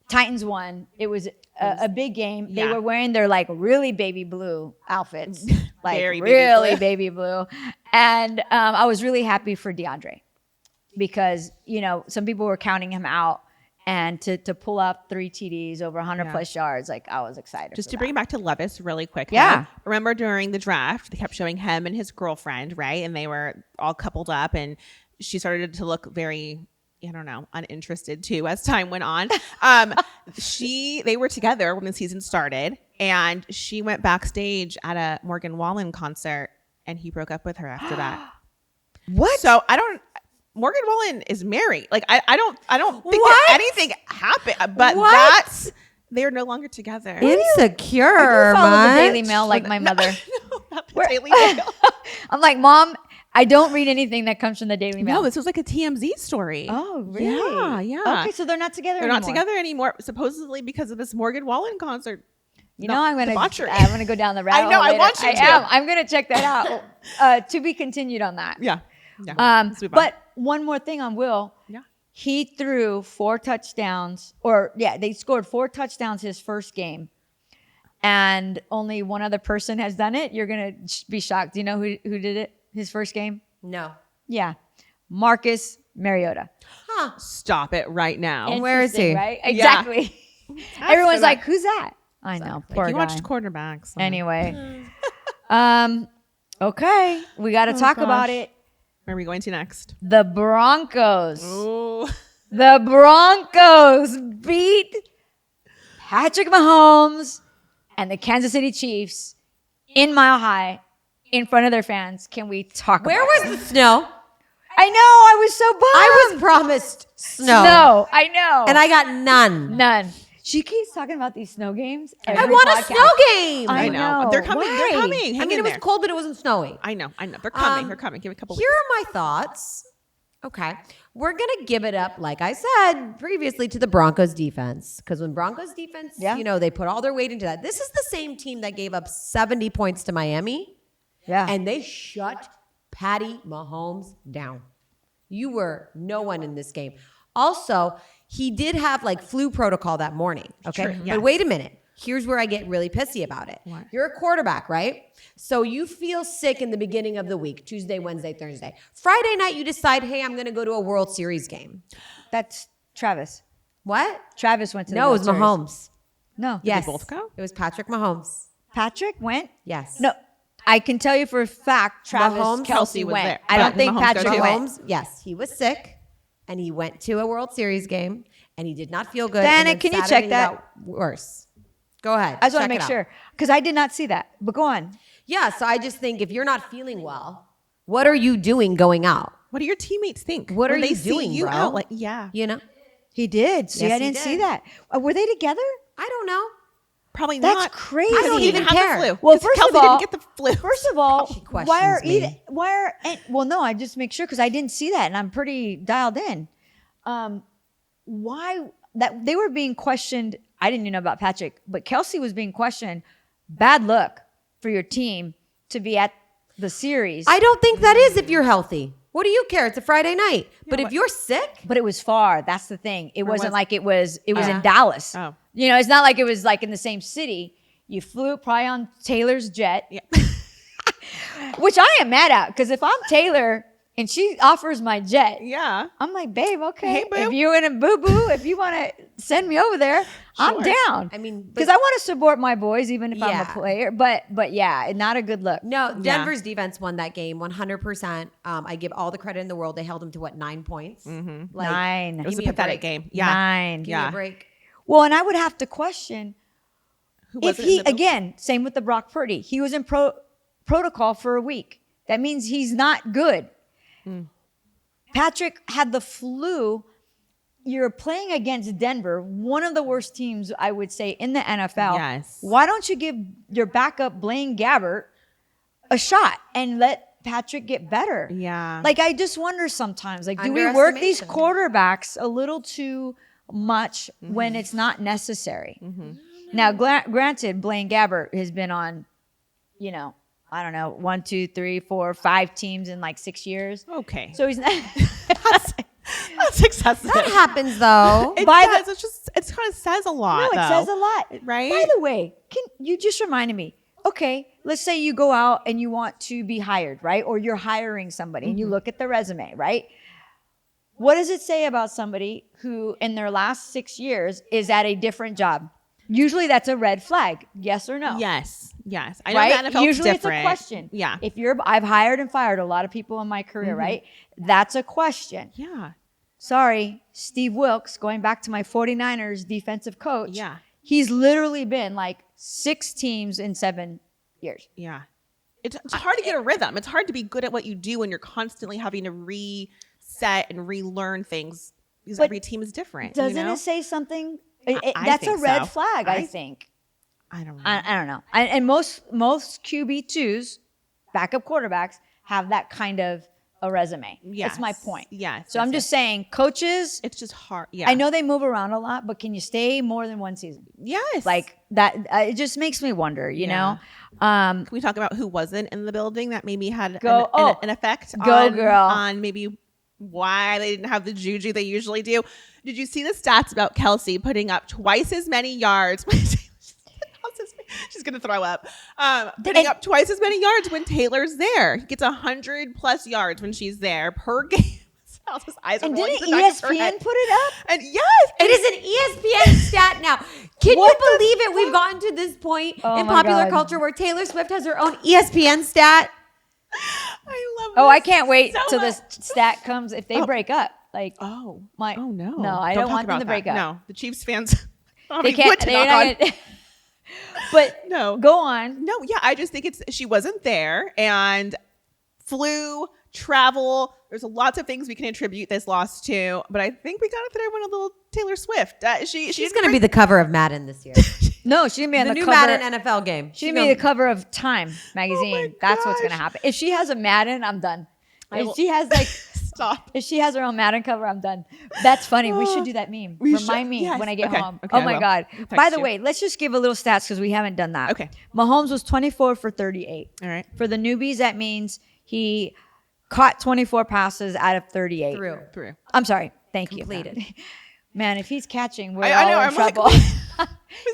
Titans won. It was a big game. They Yeah. were wearing their like really baby blue outfits, like Very baby really blue. baby blue. And I was really happy for DeAndre because, you know, some people were counting him out, and to pull up 3 TDs over 100 Yeah. plus yards, like I was excited. Just for to that. bring it back to Levis really quick. Yeah. though, remember during the draft, they kept showing him and his girlfriend, right? And they were all coupled up, and she started to look very, I don't know, uninterested too as time went on. They were together when the season started, and she went backstage at a Morgan Wallen concert, and he broke up with her after that. What? So Morgan Wallen is married. Like I don't think What? that anything happened, but What? they're no longer together. Insecure, I do follow the much? Daily Mail like my mother. No, not the Daily Mail. I'm like, Mom, I don't read anything that comes from the Daily Mail. No, this was like a TMZ story. Oh, really? Yeah, yeah. Okay, so they're not together They're anymore. not together anymore, supposedly because of this Morgan Wallen concert. You know, I'm debauchery. gonna go down the rabbit hole. know, I later. want you I to. am. I'm gonna check that out. To be continued on that. Yeah. Let's move on. But one more thing on Will. Yeah. He threw 4 touchdowns, they scored 4 touchdowns his first game, and only one other person has done it. You're gonna be shocked. Do you know who did it his first game? No. Yeah, Marcus Mariota. Stop it right now. And where is he? Right? Yeah. Exactly. Everyone's so like, "Who's that?" I know. Poor you guy. watched quarterbacks. Anyway, okay, we got to talk about gosh. it. Where are we going to next? The Broncos. Ooh. The Broncos beat Patrick Mahomes and the Kansas City Chiefs in Mile High in front of their fans. Can we talk Where about it? was the snow? I know. I was so bummed. I was promised snow. Snow. I know. And I got none. none. She keeps talking about these snow games. I every want a podcast. snow game. I I know. know. They're coming. Why? They're coming. I Hang mean, in it was there. cold, but it wasn't snowing. I know. They're coming. They're coming. Give it a couple Here weeks. are my thoughts. Okay. We're going to give it up, like I said previously, to the Broncos defense. Because when Broncos defense, Yeah. you know, they put all their weight into that. This is the same team that gave up 70 points to Miami. Yeah. And they shut Patty Mahomes down. You were no one in this game. Also, he did have like flu protocol that morning. Okay. True, yeah. But wait a minute. Here's where I get really pissy about it. What? You're a quarterback, right? So you feel sick in the beginning of the week, Tuesday, Wednesday, Thursday. Friday night, you decide, hey, I'm going to go to a World Series game. That's Travis. What? Travis went to the No, it World was Series. Mahomes. No. Yes. both go? It was Patrick Mahomes. Patrick went? Yes. No. I can tell you for a fact Travis Mahomes, Kelsey was went. there. I don't But think Mahomes Patrick goes too. went. Mahomes, yes, he was sick, and he went to a World Series game, and he did not feel good. Dana, and then can you Saturday check he that? got worse. Go ahead. I just want to check make it out. sure because I did not see that. But go on. Yeah, so I just think if you're not feeling well, what are you doing going out? What do your teammates think? What when are they you see doing, you bro? out? Like, yeah, You know? He did. See, Yes, I he didn't did. see that. Were they together? I don't know. probably That's not. crazy. Because I don't he didn't even have care. the flu. Well, 'Cause first Kelsey of all, didn't get the flu. First of all, She why are questions me. well, no, I just make sure because I didn't see that and I'm pretty dialed in. Why that they were being questioned? I didn't even know about Patrick, but Kelsey was being questioned. Bad luck for your team to be at the series. I don't think that is if you're healthy. What do you care? It's a Friday night. But if but- you're sick, But it was far. That's the thing. It wasn't was- like it was in Dallas. Oh. You know, it's not like it was like in the same city. You flew probably on Taylor's jet, Yeah. which I am mad at because if I'm Taylor and she offers my jet, Yeah. I'm like, babe, okay. Hey, boo. If you're in a boo-boo, if you want to send me over there, I'm Sure. down. I mean, Because I want to support my boys even if I'm Yeah. a player. But yeah, not a good look. no, Denver's defense won that game 100%. I give all the credit in the world. They held them to 9 points? Mm-hmm. Like, 9. It was a Give me a pathetic break. game. Yeah. 9. Give me Yeah. a break. Well, and I would have to question Who if was it in he, the middle? again, same with the Brock Purdy. He was in protocol for a week. That means he's not good. Patrick had the flu. You're playing against Denver, one of the worst teams, I would say, in the NFL. Yes. Why don't you give your backup, Blaine Gabbert, a shot and let Patrick get better? Yeah. Like, I just wonder sometimes, like, do we work these Underestimation. quarterbacks a little too much when it's not necessary? Now, granted, Blaine Gabbert has been on, you know, I don't know, 1, 2, 3, 4, 5 teams in like 6 years. Okay. So he's not. That's excessive. That happens though. It by does. It's just, it kind of says a lot. No, it though. says a lot. Right? By the way, you just reminded me. Okay, let's say you go out and you want to be hired, right? Or you're hiring somebody and you look at the resume, right? What does it say about somebody who in their last 6 years is at a different job? Usually that's a red flag. Yes or no? Yes. Yes. I know Right? the NFL's Usually different. it's a question. Yeah. If I've hired and fired a lot of people in my career, right? That's a question. Yeah. Sorry, Steve Wilkes, going back to my 49ers defensive coach. Yeah. He's literally been like 6 teams in 7 years. Yeah. It's hard to get a rhythm. It's hard to be good at what you do when you're constantly having to reset and relearn things because But every team is different. Doesn't you know? it say something? I That's a think red so. flag, I think. I don't know. I don't know. And most QB2s, backup quarterbacks, have that kind of a resume. Yes. That's my point. Yes. So I'm just saying, coaches, It's just hard. Yeah. I know they move around a lot, but can you stay more than one season? Yes. Like that, it just makes me wonder, you know? Can we talk about who wasn't in the building that maybe had an effect girl. on maybe why they didn't have the juju they usually do? Did you see the stats about Kelsey putting up twice as many yards? She's gonna throw up. Putting up twice as many yards when Taylor's there. He gets 100+ yards when she's there per game. His eyes are And rolling didn't to the back of her ESPN head. put it up? And yes, It is an ESPN stat now. Can you believe it? We've gotten to this point Oh in my popular God. culture where Taylor Swift has her own ESPN stat. I love. Oh, this I can't wait so till much. this stat comes if they break up. Like, Oh, my, oh no, no, I don't talk want them about to break that. up. No, the Chiefs fans. They can't. They're not gonna, but No. go on. No, yeah, I just think she wasn't there and flu, travel. There's lots of things we can attribute this loss to, but I think we got to throw in a little Taylor Swift. She's going to be the cover of Madden this year. No, she's gonna be on The the new cover. Madden NFL game. She's gonna be the cover of Time magazine. That's what's gonna gosh. happen. If she has a Madden, I'm done. I will- If she has like, Stop. if she has her own Madden cover, I'm done. That's funny. We should do that meme. We Remind should. me Yes. when I get Okay. home. Okay, Oh I my will. God. I'll By text the you. way, let's just give a little stats because we haven't done that. Okay. Mahomes was 24 for 38. All right. For the newbies, that means he caught 24 passes out of 38. Through. I'm sorry. Thank you. Completed. Man, if he's catching, we're I all know, in I'm like- trouble.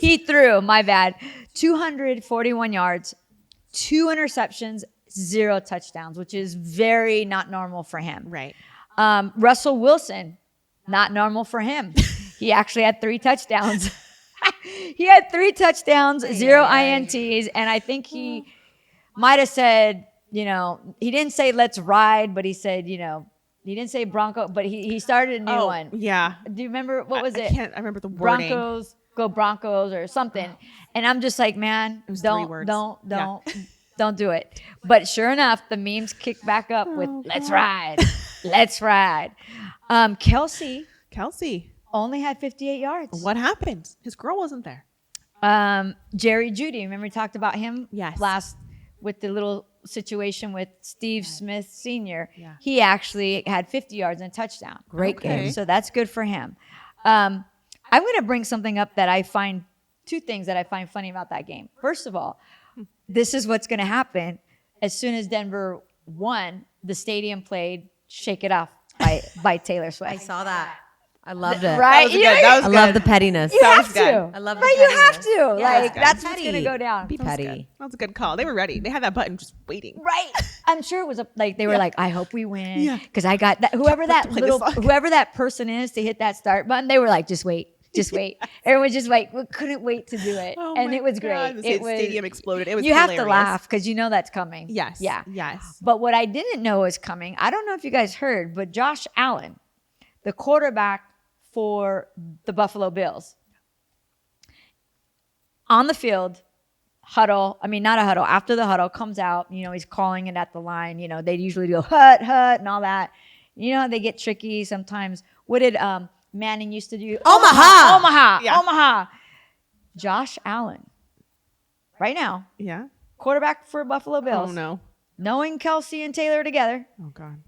He threw, my bad, 241 yards, 2 interceptions, 0 touchdowns, which is very not normal for him. Right. Russell Wilson, not normal for him. He actually had 3 touchdowns. He had 3 touchdowns, 0 INTs, and I think he might have said, you know, he didn't say let's ride, but he said, you know, he didn't say Bronco, but he started a new one. Yeah. Do you remember what was it? I remember the wording. Broncos, go Broncos or something. And I'm just like, man, was 3 don't words. don't do it. But sure enough, the memes kicked back up with let's ride. Let's ride. Kelsey Kelsey, only had 58 yards. what happened? His girl wasn't there. Jerry Jeudy, remember we talked about him Yes. last with the little situation with Steve Smith Sr. Yeah. He actually had 50 yards and a touchdown. Great Okay. game. So that's good for him. I'm going to bring something up that I find, 2 things that I find funny about that game. First of all, this is what's going to happen as soon as Denver won. The stadium played Shake It Off by Taylor Swift. I saw that. I loved it. Right? That was good. That was I good. love the pettiness. You That have was to. good. I love the Right, you have pettiness. to. Yeah, Like, good. that's what's Petty. going to go down. Be petty. That was a good call. They were ready. They had that button just waiting. Right. I'm sure it was like they were like, I hope we win. Yeah. Because I got that whoever that play this song. whoever that person is to hit that start button, they were like, just wait. Just wait. Everyone just wait. We couldn't wait to do it. Oh and my it was God, great. the It was stadium exploded. It was you have to hilarious. laugh because you know that's coming. Yes. Yeah. Yes. But what I didn't know was coming, I don't know if you guys heard, but Josh Allen, the quarterback for the Buffalo Bills, on the field, huddle, I mean, not a huddle, after the huddle, comes out, he's calling it at the line. They usually go hut, and all that. They get tricky sometimes. What did Manning used to do? Omaha. Yeah. Omaha. Josh Allen, right now, Yeah. quarterback for Buffalo Bills. Oh no. Knowing Kelsey and Taylor together. Oh God.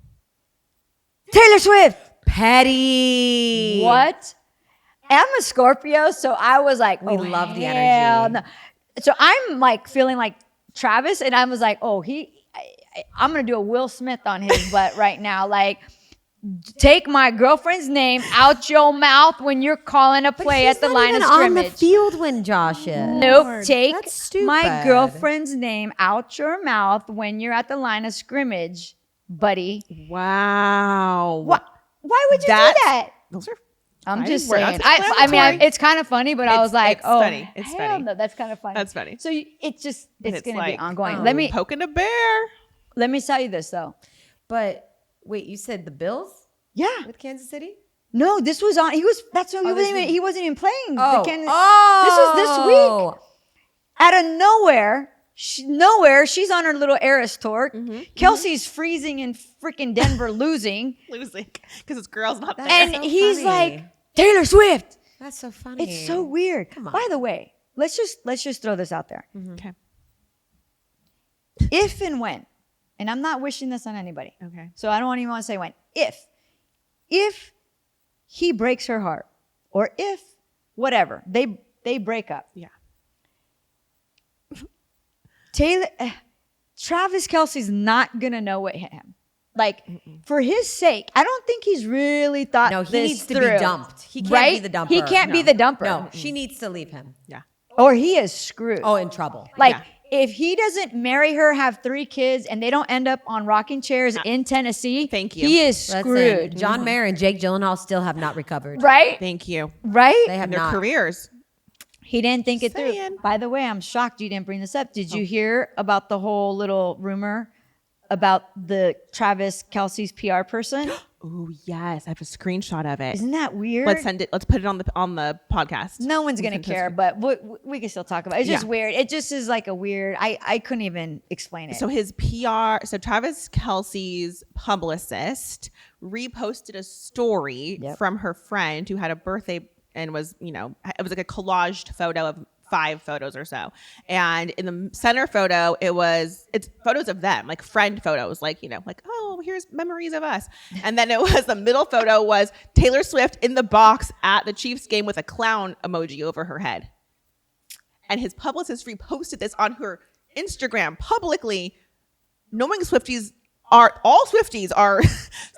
Taylor Swift. Petty. What? I'm a Scorpio, so I was like, We love the hell energy. no. So I'm like feeling like Travis, and I was like, I'm gonna do a Will Smith on his butt right now. Like, take my girlfriend's name out your mouth when you're calling a play at the line of on the scrimmage. field when Josh is. Nope. Take That's stupid. my girlfriend's name out your mouth when you're at the line of scrimmage, buddy. Wow. Why would you do That's- that? Those are. I'm Right? just We're saying. not I mean, inflammatory. it's kind of funny, but I was like, it's oh, funny. It's hell funny. no, that's kind of funny. That's funny. So it's it's going to like, be ongoing. oh, Poking a bear. Let me tell you this though. But wait, you said the Bills Yeah. with Kansas City? No, this was on. That's what this was- he wasn't even playing. Oh, This was this week. Out of nowhere, she's on her little Eras tour. Mm-hmm. Kelsey's freezing in freaking Denver, losing, Losing because his girl's not there. and so he's funny. like Taylor Swift. That's so funny. It's so weird. Come on. By the way, let's just throw this out there. Okay. If and when, and I'm not wishing this on anybody, Okay. so I don't even want to say when. If he breaks her heart, or if whatever they break up, Yeah. Travis Kelce's not gonna know what hit him. Like, for his sake, I don't think he's really thought No, he this needs to through. be dumped. He can't Right? be the dumper. He can't be the dumper. No, she needs to leave him. Yeah. Or he is screwed. Oh, in trouble. Like, Yeah. if he doesn't marry her, have 3 kids, and they don't end up on rocking chairs in Tennessee, Thank you. he is Listen, screwed. John Mayer and Jake Gyllenhaal still have not recovered. Right? Thank you. Right? They have And their not. careers. He didn't think it through. Saying. By the way, I'm shocked you didn't bring this up. Did you hear about the whole little rumor about the Travis Kelce's PR person? Oh yes, I have a screenshot of it. Isn't that weird? Let's send it. Let's put it on the podcast. No one's gonna care, but we can still talk about it. It's just Yeah. weird. It just is like a weird. I couldn't even explain it. So his PR, so Travis Kelce's publicist reposted a story Yep. from her friend who had a birthday and was, it was like a collaged photo of 5 photos or so. And in the center photo, it's photos of them, like friend photos, like, oh, here's memories of us. And then the middle photo was Taylor Swift in the box at the Chiefs game with a clown emoji over her head. And his publicist reposted this on her Instagram publicly, knowing all Swifties are.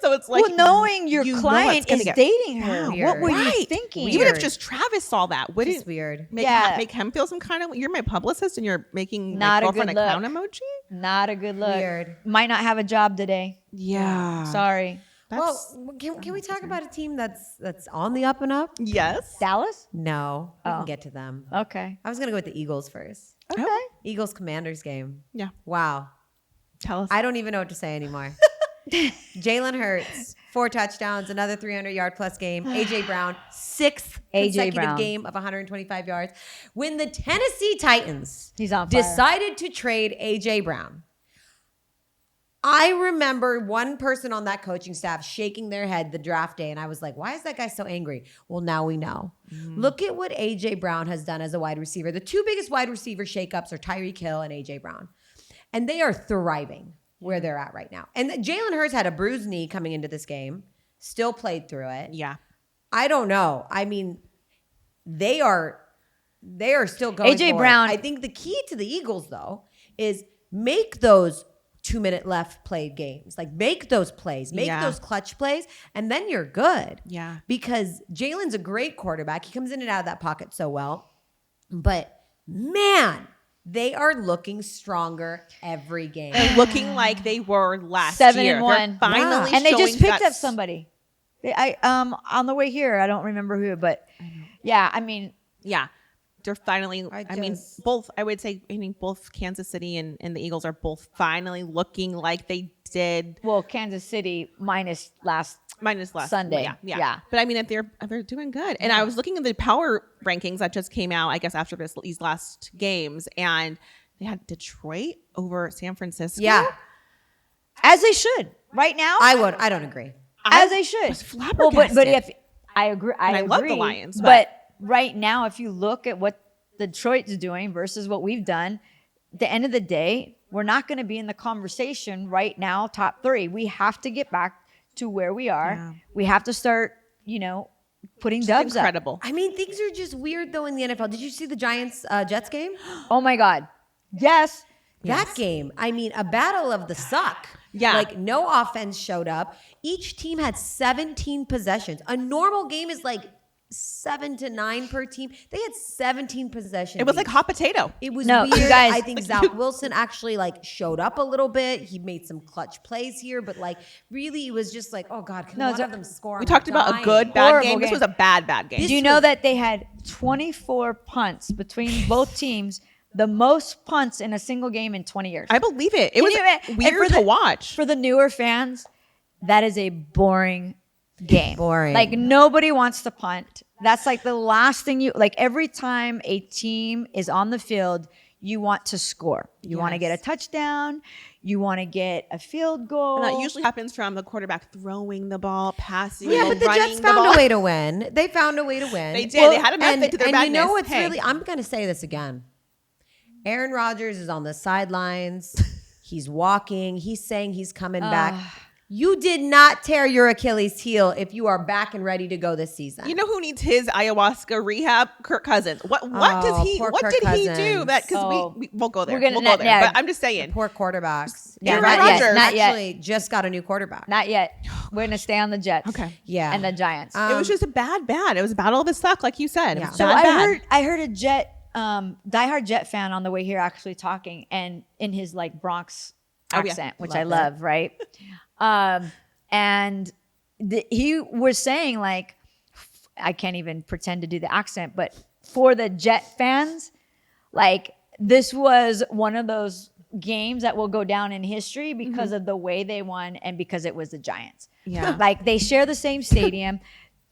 So it's like, well, knowing your you know client it's gonna is get- dating her, Weird. what were you Right. thinking? Even if Weird. just Travis saw that, wouldn't It's weird. make him feel some kind of, you're my publicist and you're making Not my a girlfriend good a clown emoji? Not a good look. Weird. Might not have a job today. Yeah. Sorry, Well, can we talk about a team that's on the up and up? Yes. Dallas. No, we Oh. can get to them. Okay. I was gonna go with the Eagles first. Okay. Eagles Commanders game. Yeah. Wow. Tell us. I don't even know what to say anymore. Jalen Hurts, 4 touchdowns, another 300-yard plus game. AJ Brown, 6th A.J. consecutive Brown. game of 125 yards. When the Tennessee Titans He's on fire. decided to trade AJ Brown, I remember one person on that coaching staff shaking their head the draft day, and I was like, why is that guy so angry? Well, now we know. Look at what AJ Brown has done as a wide receiver. The 2 biggest wide receiver shakeups are Tyreek Hill and AJ Brown, and they are thriving where they're at right now. And Jalen Hurts had a bruised knee coming into this game, still played through it. Yeah. I don't know. I mean, they are still going. AJ for it. Brown- I think the key to the Eagles, though, is make those 2-minute left played games. Like make those plays, make Yeah. those clutch plays, and then you're good. Yeah. Because Jalen's a great quarterback. He comes in and out of that pocket so well. But man, they are looking stronger every game. They're looking like they were last 7-1. year. They're finally And they just showing picked that up somebody. On the way here, I don't remember who, but yeah, I mean, Yeah. They're finally, just- both, I would say, both Kansas City and the Eagles are both finally looking like they did. well, Kansas City minus last Sunday. Yeah. But I mean, they're doing good. And I was looking at the power rankings that just came out, I guess, after these last games, and they had Detroit over San Francisco. Yeah, as they should right now. I don't agree. As they should. was flabbergasted. But if I agree, I love the Lions, but right now, if you look at what Detroit's doing versus what we've done, at the end of the day, we're not going to be in the conversation right now, top 3. We have to get back to where we are. Yeah. We have to start, putting dubs up. incredible. I mean, things are just weird though in the NFL. Did you see the Giants Jets game? Oh my God. Yes. That game, I mean, a battle of the suck. Yeah. Like no offense showed up. Each team had 17 possessions. A normal game is like 7 to 9 per team. They had 17 possessions. It was like hot potato. It was No, weird. you guys- I think Zach Wilson actually like showed up a little bit. He made some clutch plays here, but like really it was just like, oh God, can one of them score? We I'm talked about a dying. good, bad Horrible game. This game. was a bad game. Do you know that they had 24 punts between both teams, the most punts in a single game in 20 years? I believe it. It Can was you imagine- and weird for to the- watch. For the newer fans, that is a boring game. Boring. Like nobody wants to punt. That's like the last thing every time a team is on the field, you want to score. You want to get a touchdown. You want to get a field goal. And that usually happens from the quarterback throwing the ball, passing, Yeah, and but the running Jets the found ball. a way to win. They found a way to win. They did. They had a method to their and madness. you know what's Hey. really? I'm going to say this again. Aaron Rodgers is on the sidelines. He's walking. He's saying he's coming back. You did not tear your Achilles heel if you are back and ready to go this season. You know who needs his ayahuasca rehab? Kirk Cousins. What does he? poor What Kirk did he do? Cousins. That because we won't go there. We're gonna- We'll go there. yeah. But I'm just saying. Poor quarterbacks. Yeah, Aaron not Rodgers. yet. Not yet. Actually just got a new quarterback. Not yet. We're gonna stay on the Jets. Okay. Yeah. And the Giants. It was just a bad. It was a battle of the suck, like you said. It was Yeah. So bad. I heard a diehard Jet fan on the way here actually talking, and in his like Bronx Oh, yeah. accent, which Love I that. love, right? And he was saying like, I can't even pretend to do the accent, but for the Jet fans, like this was one of those games that will go down in history because of the way they won and because it was the Giants. Yeah. Like they share the same stadium.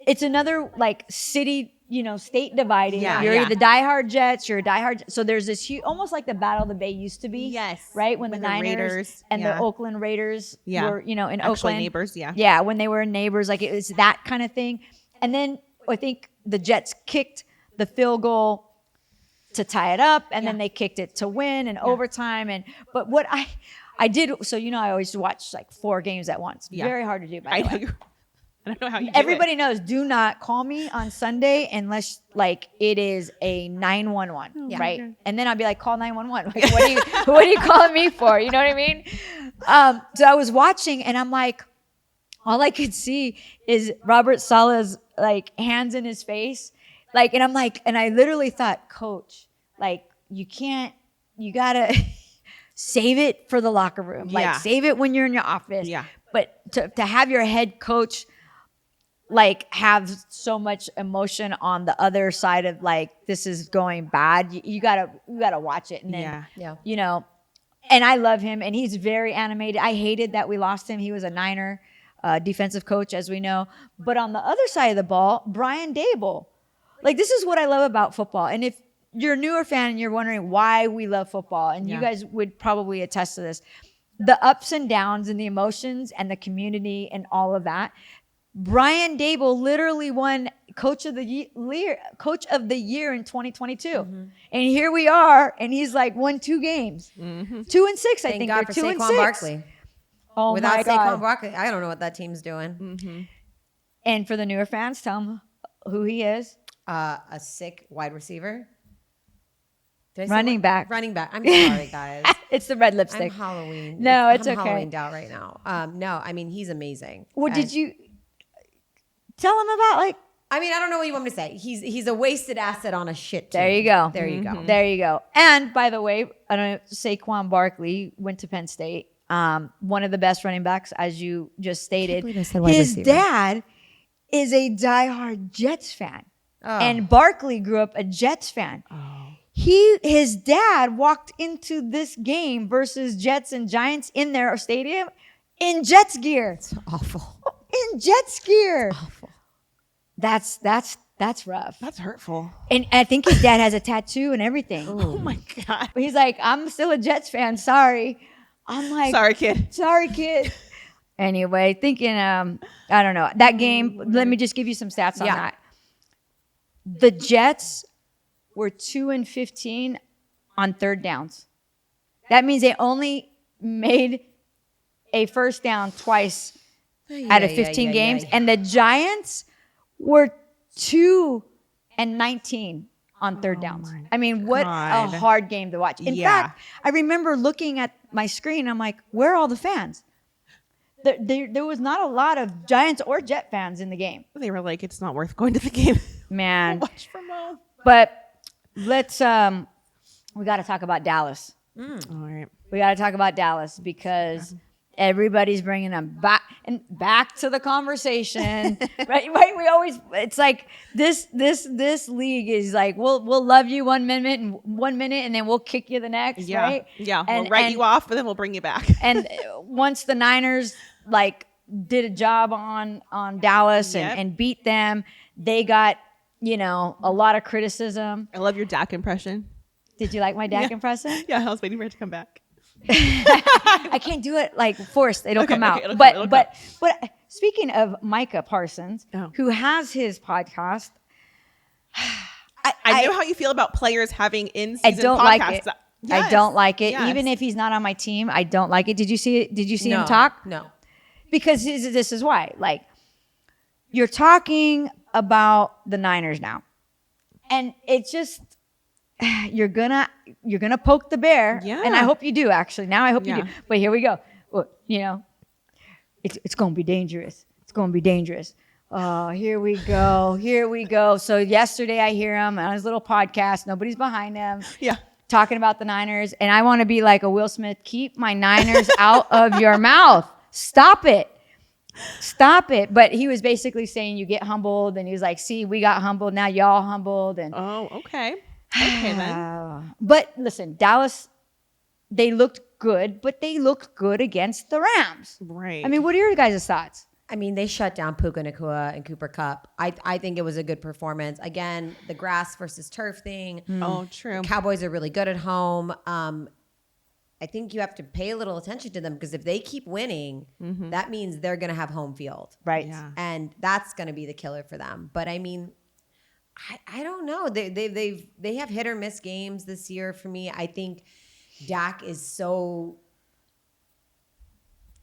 It's another like city, state divided. Yeah, You're yeah. either diehard Jets, you're a diehard. So there's this huge, almost like the Battle of the Bay used to be. Yes. Right? When the With the Niners Raiders, and yeah. the Oakland Raiders Yeah. were, in Actually Oakland. neighbors, yeah. Yeah, when they were neighbors, like it was that kind of thing. And then I think the Jets kicked the field goal to tie it up, and then they kicked it to win in overtime. But what I did, so I always watch like 4 games at once. Yeah. Very hard to do. By I the know way. I don't know how you. Everybody knows. Do not call me on Sunday unless like it is a 911, right? And then I'll be like, call 911. Like, what are you calling me for? You know what I mean? So I was watching, and I'm like, all I could see is Robert Saleh's like hands in his face, like, and I'm like, and I literally thought, Coach, like, you gotta save it for the locker room, like, Yeah. save it when you're in your office. Yeah. But to have your head coach like have so much emotion on the other side of like this is going bad, you gotta watch it. And then Yeah. and I love him, and he's very animated. I hated that we lost him. He was a Niner defensive coach, as we know. But on the other side of the ball, Brian Dable, like this is what I love about football. And if you're a newer fan and you're wondering why we love football, and you guys would probably attest to this, the ups and downs and the emotions and the community and all of that. Brian Dable literally won Coach of the Year in 2022, and here we are, and he's like won 2 games, 2-6. I Thank think God they're for 2-6. Saquon Barkley. Oh Without my Saquon God! Barkley, I don't know what that team's doing. And for the newer fans, tell them who he is. A sick wide receiver. Did I say Running back. Running back. I'm sorry, guys. It's the red I'm lipstick. Halloween. No, it's I'm okay. Halloweened out right now. No, I mean, he's amazing. What And- did you tell him about? Like, I mean, I don't know what you want me to say. He's a wasted asset on a shit team. there you go. There you go. There you go. And by the way, I don't know, Saquon Barkley went to Penn State. One of the best running backs, as you just stated. believe I said wide His receiver. dad is a diehard Jets fan. Oh. And Barkley grew up a Jets fan. His dad walked into this game versus Jets and Giants in their stadium in Jets gear. It's awful. In Jets gear. Awful. That's rough. That's hurtful. And I think his dad has a tattoo and everything. Oh my God. He's like, I'm still a Jets fan. Sorry. I'm like, Sorry, kid. sorry, kid. Anyway, thinking, I don't know. That game, let me just give you some stats on Yeah. that. The Jets were 2-15 on third downs. That means they only made a first down twice out of 15 games. And the Giants were 2-19 on third downs. I mean, what God. a hard game to watch. In Yeah. fact, I remember looking at my screen. I'm like, where are all the fans? There was not a lot of Giants or Jet fans in the game. They were like, it's not worth going to the game. Man. Watch from home. But let's we got to talk about Dallas. All right. We got to talk about Dallas because everybody's bringing them back to the conversation. right? We always, it's like this league is like, we'll love you 1 minute and then we'll kick you the next. Yeah. Right? Yeah. And, We'll write and- you off, but then we'll bring you back. And once the Niners like did a job on Dallas Yep. and beat them, they got, a lot of criticism. I love your Dak impression. Did you like my Dak impression? Yeah, I was waiting for it to come back. I can't do it like forced. It'll Okay, come out. okay, it'll but come, but speaking of Micah Parsons, Oh. who has his podcast, I know how you feel about players having I in-season don't podcasts. like it. I Yes. don't like it. Yes. Even if he's not on my team, I don't like it. Did you see it? Did you see No, him talk? No. Because this is why. Like, you're talking about the Niners now, and it's just you're gonna poke the bear. Yeah. And I hope you do. Actually, now I hope you Yeah. do. But here we go. Well, it's gonna be dangerous. It's gonna be dangerous. Oh, here we go. Here we go. So yesterday I hear him on his little podcast. Nobody's behind him. Yeah. Talking about the Niners, and I want to be like a Will Smith. Keep my Niners out of your mouth. Stop it. Stop it. But he was basically saying you get humbled, and he was like, see, we got humbled. Now y'all humbled. And Oh, okay. Okay, then. but listen, Dallas, they looked good, but they looked good against the Rams. Right. I mean, what are your guys' thoughts? I mean, they shut down Puka Nacua and Cooper Kupp. I think it was a good performance. Again, the grass versus turf thing. Oh, true. Cowboys are really good at home. I think you have to pay a little attention to them because if they keep winning, that means they're going to have home field. Right. Yeah. And that's going to be the killer for them. But I mean, I don't know. They have hit or miss games this year for me. I think Dak is so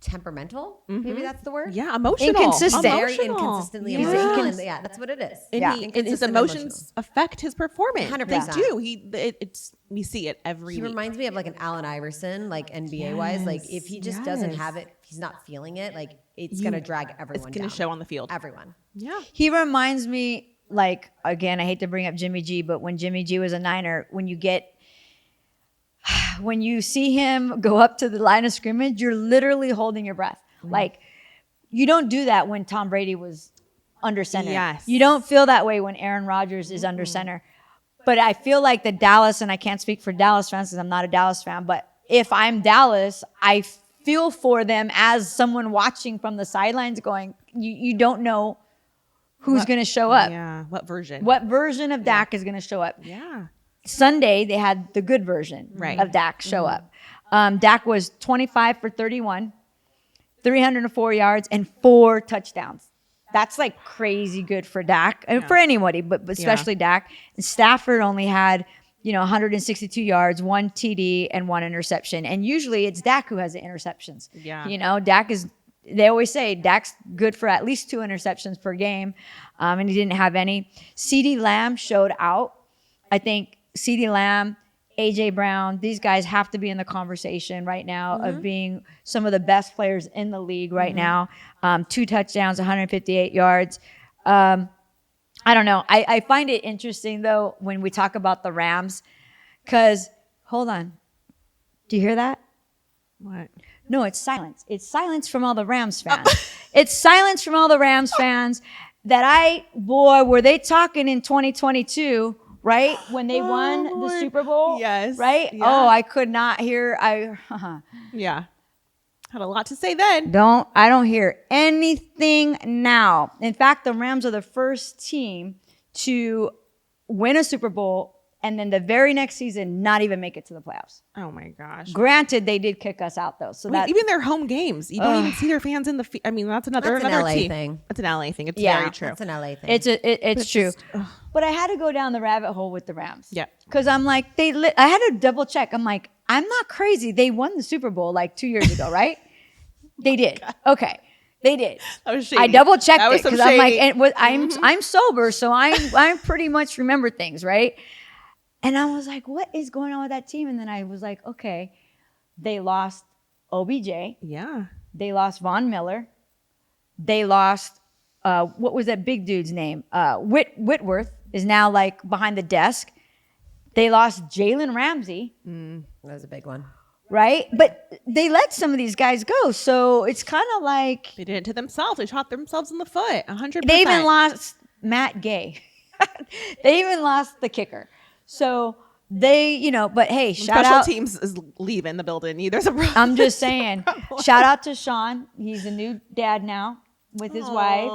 temperamental. Maybe that's the word. Yeah, emotional. Inconsistent. Very Emotional. inconsistently Yes. emotional. Yeah, that's what it is. And, Yeah. and his Inconsistent emotions emotional. affect his performance. 100%. They do. It's we see it every He week. reminds me of like an Allen Iverson, like NBA wise. Like if he just doesn't yes. have it, he's not feeling it. Like it's gonna drag everyone. It's going to down. show on the field. Everyone. Yeah. He reminds me, like, again, I hate to bring up Jimmy G, but when Jimmy G was a Niner, when you see him go up to the line of scrimmage, you're literally holding your breath. Like, you don't do that when Tom Brady was under center. Yes. You don't feel that way when Aaron Rodgers is under center. But I feel like the Dallas, and I can't speak for Dallas fans because I'm not a Dallas fan, but if I'm Dallas, I feel for them as someone watching from the sidelines going, you don't know who's going to show up. Yeah. What version? What version of Dak is going to show up? Yeah. Sunday, they had the good version Right. of Dak show up. Dak was 25 for 31, 304 yards, and 4 touchdowns. That's like crazy good for Dak and for anybody, but especially Dak. And Stafford only had, 162 yards, 1 TD, and 1 interception. And usually it's Dak who has the interceptions. Yeah. Dak is. They always say Dak's good for at least 2 interceptions per game, and he didn't have any. CeeDee Lamb showed out. I think CeeDee Lamb AJ Brown, these guys have to be in the conversation right now of being some of the best players in the league right now. 2 touchdowns, 158 yards. I don't know. I find it interesting though when we talk about the Rams, because hold on, do you hear that? What? No, it's silence. It's silence from all the Rams fans. It's silence from all the Rams fans that were they talking in 2022, right? When they won the Lord. Super Bowl? Yes. Right? Yeah. Oh, I could not hear. Yeah. Had a lot to say then. I don't hear anything now. In fact, the Rams are the first team to win a Super Bowl and then the very next season not even make it to the playoffs. Oh my gosh. Granted, they did kick us out though. So that Even their home games, you don't even see their fans in the. I mean, that's That's another an LA team. thing. That's an LA thing. It's Yeah. very true. That's an LA thing. it's true. But I had to go down the rabbit hole with the Rams. Yeah. Because I'm like, I had to double check. I'm like, I'm not crazy. They won the Super Bowl like 2 years ago, right? They did. Okay. They did. That was shady. I double checked That was it some because I'm like, shady. I'm sober, so I pretty much remember things, right? And I was like, what is going on with that team? And then I was like, okay, they lost OBJ. Yeah. They lost Von Miller. They lost, what was that big dude's name? Whitworth is now like behind the desk. They lost Jalen Ramsey, that was a big one. right? But they let some of these guys go. So it's kind of like They did it to themselves. They shot themselves in the foot. 100%. they even lost Matt Gay. They even lost the kicker. So they, but hey, shout Special out. teams is leaving the building. There's a problem. I'm just saying, shout out to Sean. He's a new dad now with his wife.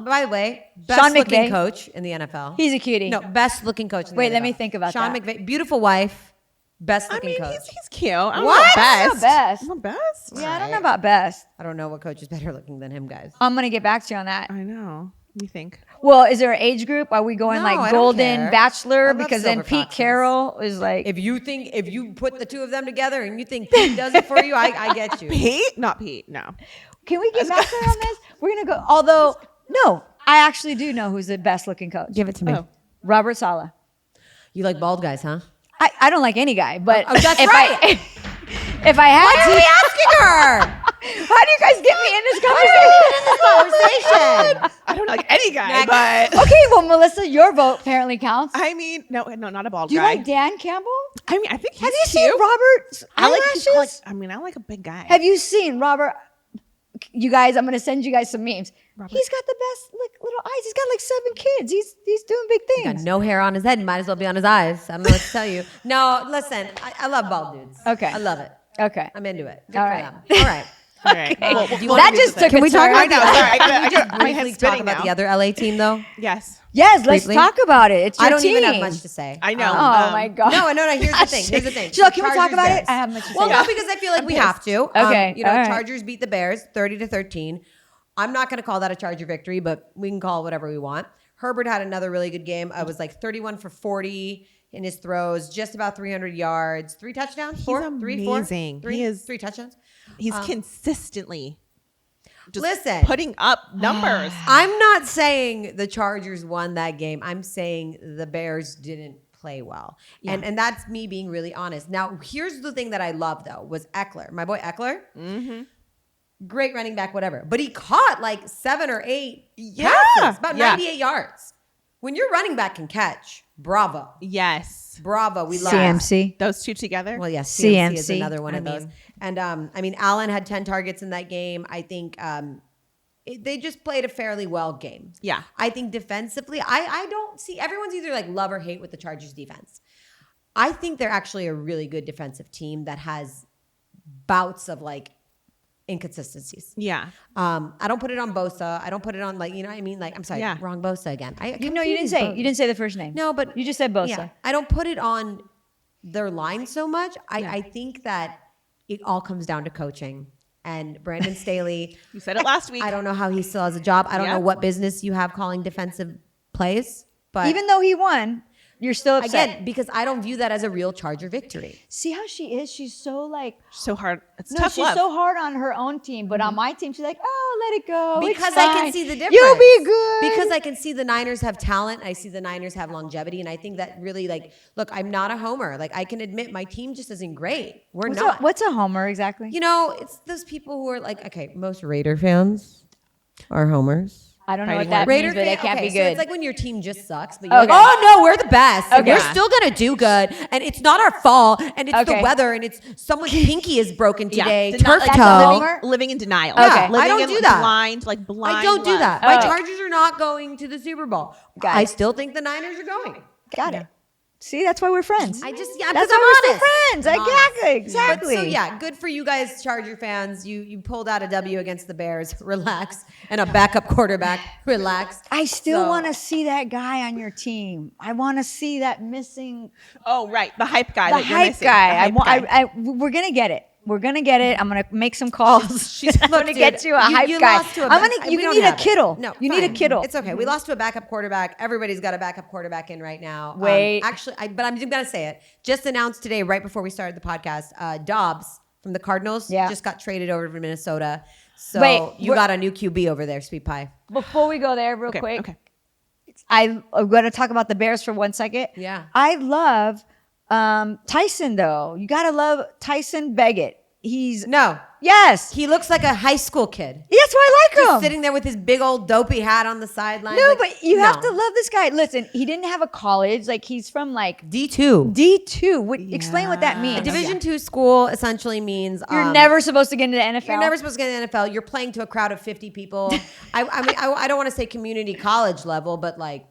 By the way, best Sean looking McVay. coach in the NFL. He's a cutie. No, best looking coach in the Wait, NFL. let me think about Sean that. McVay, beautiful wife, best I looking mean, coach. he's cute. I don't What? know best. Not best. Not best. Yeah, I don't know about best. I don't know what coach is better looking than him, guys. I'm gonna get back to you on that. I know. What do you think? Well, is there an age group? Are we going No, I like don't Golden care. I Bachelor? love Because then Silver Pete Foxes. Carroll is like. If you put the two of them together and you think Pete does it for you, I get you. Pete? Not Pete. No. Can we get back to on this? We're gonna go. Although, no, I actually do know who's the best looking coach. Give it to me. Oh. Robert Saleh. You like bald guys, huh? I don't like any guy, but Oh, that's if right. if I had Why are to, we asking her? how do you guys get me in this conversation? Conversation. I don't like any guy, Next. but Okay, well, Melissa, your vote apparently counts. I mean, no, not a bald Do you guy. like Dan Campbell? I mean, I think he's Have you cute. seen Robert's I eyelashes? like a big guy. Have you seen Robert? You guys, I'm gonna send you guys some memes. Robert. He's got the best little eyes. He's got like 7 kids. He's doing big Got things. no hair on his head. Might as well be on his eyes. I don't know what to tell you. No, listen. I love bald dudes. Okay. I love it. Okay. I'm into it. Good All for right. them. All right. All right. Well, do you we'll want That do just this took thing. a we talk turn. I know. Sorry, I Just got my briefly head's talk spinning about now. the other LA team, though. Yes. Yes, let's Briefly. talk about it. It's your I don't team. even have much to say. I know. Oh my god. No. Here's the thing. Here's the thing. Sheila, can we talk Chargers, about Bears. it? I have much to say. Well, about no, it. because I feel like we pissed. have to. Okay, All right. all Chargers beat the Bears 30-13. I'm not going to call that a Charger victory, but we can call it whatever we want. Herbert had another really good game. I was like 31 for 40 in his throws, just about 300 yards, 3 touchdowns, 4, 3, 4, amazing. 3, He is- 3 touchdowns. He's consistently just Listen. putting up numbers. I'm not saying the Chargers won that game. I'm saying the Bears didn't play well. And that's me being really honest. Now, here's the thing that I love, though, was Eckler. My boy Eckler. Mm-hmm. Great running back, whatever. But he caught like 7 or 8 Yeah. passes, about Yeah. 98 yards. When your running back can catch, bravo. Yes. Bravo. We love CMC. Those two together. Well, yes, CMC is CMC. another one of those. And I mean, Allen had 10 targets in that game. I think they just played a fairly well game. Yeah. I think defensively, I don't see everyone's either like love or hate with the Chargers defense. I think they're actually a really good defensive team that has bouts of like inconsistencies. Yeah. I don't put it on Bosa. I don't put it on like, you know what I mean? Like, I'm sorry, Yeah. wrong Bosa again. You didn't say the first name. No, but you just said Bosa. yeah, I don't put it on their line so much. I think that it all comes down to coaching. And Brandon Staley, You said it last week. I don't know how he still has a job. I don't know Yep. what business you have calling defensive plays, but Even though he won, you're still upset. Again, because I don't view that as a real Charger victory. See how she is? She's so like, So hard. It's no, tough she's love. so hard on her own team, but on my team, she's like, oh, let it go. It's Because I can fine. see the difference. You'll be good. Because I can see the Niners have talent. I see the Niners have longevity. And I think that really, like, look, I'm not a homer. Like, I can admit my team just isn't great. We're not. What's a homer exactly? You know, it's those people who are like, okay, most Raider fans are homers. I don't know what Fighting that Raider means, but it can't be So good. it's like when your team just sucks, but you're Okay. like, oh no, we're the best. And Okay. we're still gonna do good, and it's not our fault, and it's the Okay. weather, and it's someone's pinky is broken today, Did not- turf like, toe. living in denial. Okay. I Living don't in do that. blind I don't do love. that. My Oh. Chargers are not going to the Super Bowl. Got I it. still think the Niners are going. Got it. See, that's why we're friends. I just that's because why I'm we're honest. still friends. I'm honest. Exactly. But so yeah, good for you guys, Charger fans. You pulled out a W against the Bears. Relax. And a backup quarterback. Relax. I still So- want to see that guy on your team. I want to see that missing, Oh, right. The hype guy. the that you're hype missing. guy. The hype guy. We're gonna get it. We're gonna get it. I'm gonna make some calls. I'm Look, gonna dude, get you a hype guy. lost to a I'm back- gonna. we You don't need a have it. Kittle. No, you need a fine. Kittle. It's okay. We lost to a backup quarterback. Everybody's got a backup quarterback in right now. Wait. Actually, but I'm just gonna say it. Just announced today, right before we started the podcast, Dobbs from the Cardinals just got traded over to Minnesota. So Wait, you got a new QB over there, Sweet Pie. Before we go there, real Okay, quick, okay. I'm going to talk about the Bears for 1 second. Yeah. I love Tyson though. You gotta love Tyson Beggett. He's No, yes. he looks like a high school kid. That's why I like Just him. sitting there with his big old dopey hat on the sideline. No, like, but you have no. to love this guy. Listen, he didn't have a college. Like he's from like D2. D2. Explain what that means. A Division II school essentially means You're never supposed to get into the NFL. You're never supposed to get in the NFL. You're playing to a crowd of 50 people. I mean, I don't want to say community college level, but like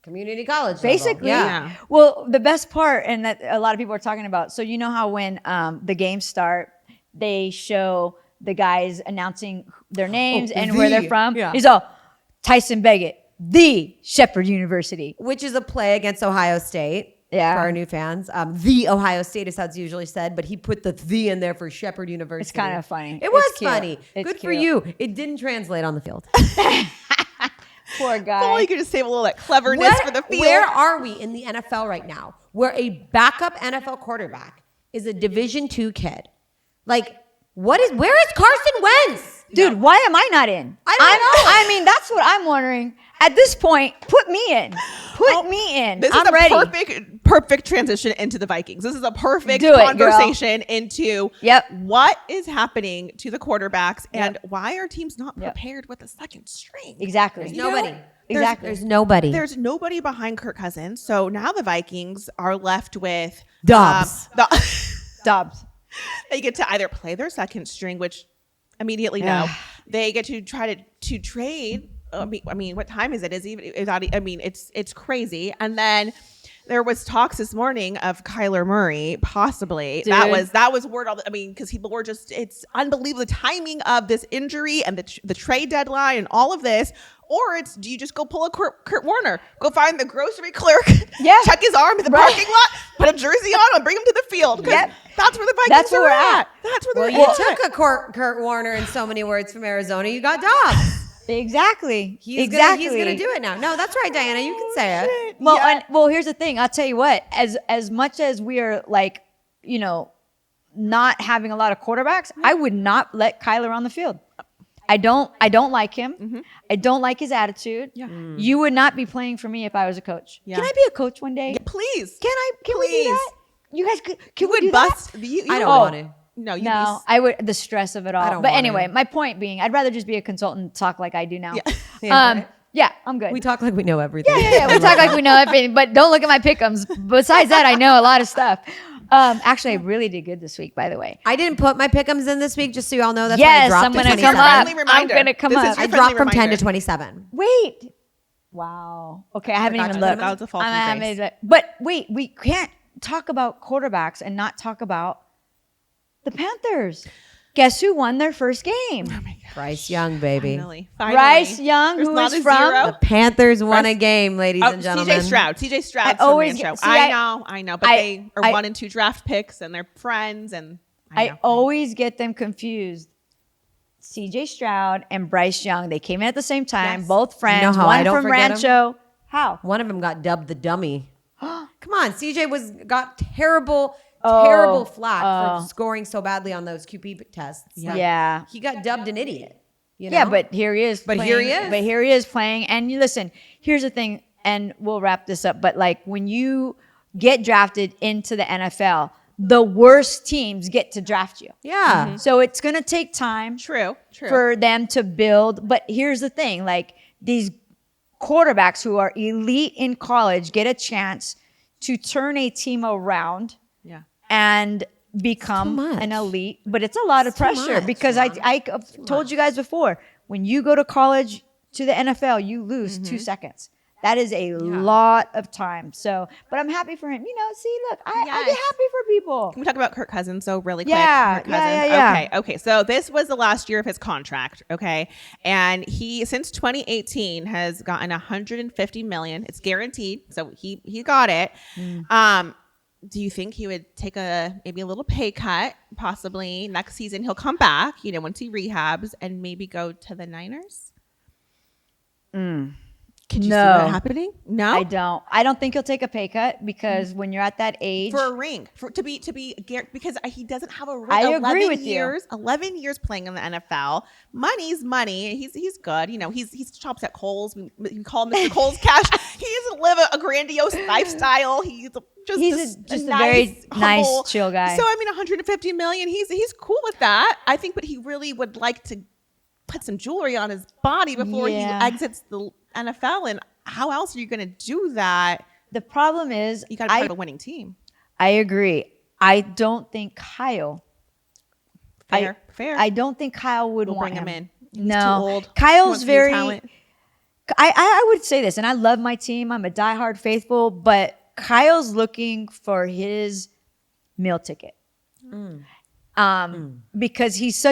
community college Basically, level. Yeah. Well, the best part, and that a lot of people are talking about. So you know how when the games start, they show the guys announcing their names and where they're from. Yeah. He's all Tyson Beggett, the Shepherd University. Which is a play against Ohio State. Yeah. For our new fans. The Ohio State is how it's usually said, but he put the in there for Shepherd University. It's kind of funny. It was It's cute. funny. It's Good for cute. you. It didn't translate on the field. Poor If only you guy. could just save a little of that cleverness for the field. Where are we in the NFL right now where a backup NFL quarterback is a Division II kid? Like, where is Carson Wentz? Dude, why am I not in? I don't know. I mean, that's what I'm wondering. At this point, put me in. Put me in. This I'm is a ready. perfect transition into the Vikings. This is a perfect Do it, girl. conversation into Yep. what is happening to the quarterbacks and why are teams not prepared with a second string? Exactly. There's nobody. Exactly. There's nobody. There's nobody behind Kirk Cousins. So now the Vikings are left with Dobbs. Dobbs. They get to either play their second string, which immediately no. They get to try to trade. I mean, what time is it? It's crazy. And then there was talks this morning of Kyler Murray, possibly. Dude. That was word. Because people were just, it's unbelievable the timing of this injury and the trade deadline and all of this. Or it's, do you just go pull a Kurt Warner, go find the grocery clerk, check his arm in the parking lot, put a jersey on, and bring him to the field. Yep. That's where the Vikings That's where are we're at. That's where Well, they're you at. took a Kurt Warner in so many words from Arizona. You got Dobbs. Exactly. He's gonna do it now. No, that's right, Diana. You can say it. Well, here's the thing. I'll tell you what. As much as we are like, not having a lot of quarterbacks, I would not let Kyler on the field. I don't like him. Mm-hmm. I don't like his attitude. Yeah. You would not be playing for me if I was a coach. Yeah. Can I be a coach one day? Please. Can we do Please. that? You guys can You we would do bust. that? You I don't Oh. want to. No, you'd No, I would the stress of it all. don't But want anyway, to. my point being, I'd rather just be a consultant and talk like I do now. Yeah, right. Yeah, I'm good. We talk like we know everything. Yeah, we talk like we know everything, but don't look at my pick'ems. Besides that, I know a lot of stuff. Actually, I really did good this week, by the way. I didn't put my pick'ems in this week, just so y'all know. That's Yes, why I I'm dropped gonna to come 27. up. Friendly I'm reminder. gonna come This is up. your I friendly dropped from 10 reminder. to 27. Wait. Wow. Okay, I haven't Forgot even to put looked. them That was a fault from Grace. But wait, we can't talk about quarterbacks and not talk about the Panthers. Guess who won their first game? Bryce Young, baby. Finally. Bryce Young, There's who not is a from zero. The Panthers won a Bryce- game, ladies and gentlemen. CJ Stroud I from always Rancho. get- see, I know. But they are 1 and 2 draft picks and they're friends and I always get them confused. CJ Stroud and Bryce Young, they came in at the same time, Yes. both friends, You know how one I don't from forget 'em? Rancho. How? One of them got dubbed the dummy Come on, CJ got terrible flack for scoring so badly on those QP tests. Yeah. He got dubbed an idiot. You know? Yeah, but here he is. But playing, here he is. But here he is playing. And you listen, here's the thing, and we'll wrap this up. But like when you get drafted into the NFL, the worst teams get to draft you. Yeah. So it's going to take time True. for them to build. But here's the thing, like these quarterbacks who are elite in college get a chance to turn a team around Yeah. and become much. an elite. But it's a lot of too pressure much, because I told you guys before, when you go to college to the NFL, you lose 2 seconds. That is a lot of time. So, but I'm happy for him. You know, see, look, I get happy for people. Can we talk about Kirk Cousins so really quick? Yeah, Kirk Cousins. yeah. Okay. So this was the last year of his contract. Okay. And he, since 2018, has gotten $150 million. It's guaranteed. So he got it. Do you think he would take maybe a little pay cut? Possibly next season he'll come back, once he rehabs and maybe go to the Niners? Could you see that happening? No, I don't think he'll take a pay cut because when you're at that age for a ring, because he doesn't have a ring. I agree with you. 11 years playing in the NFL. Money's money. He's good. He's chops at Kohl's. We call him Mr. Kohl's Cash. He doesn't live a grandiose lifestyle. He's just a very nice, chill guy. So 150 million. He's cool with that. I think, but he really would like to put some jewelry on his body before he exits the NFL. And how else are you going to do that? The problem is you got to be part of a winning team. I agree. I don't think Kyle. Fair. I don't think Kyle would want bring him in. He's no, too old. Kyle's very. I would say this, and I love my team. I'm a diehard faithful, but Kyle's looking for his meal ticket. Because he's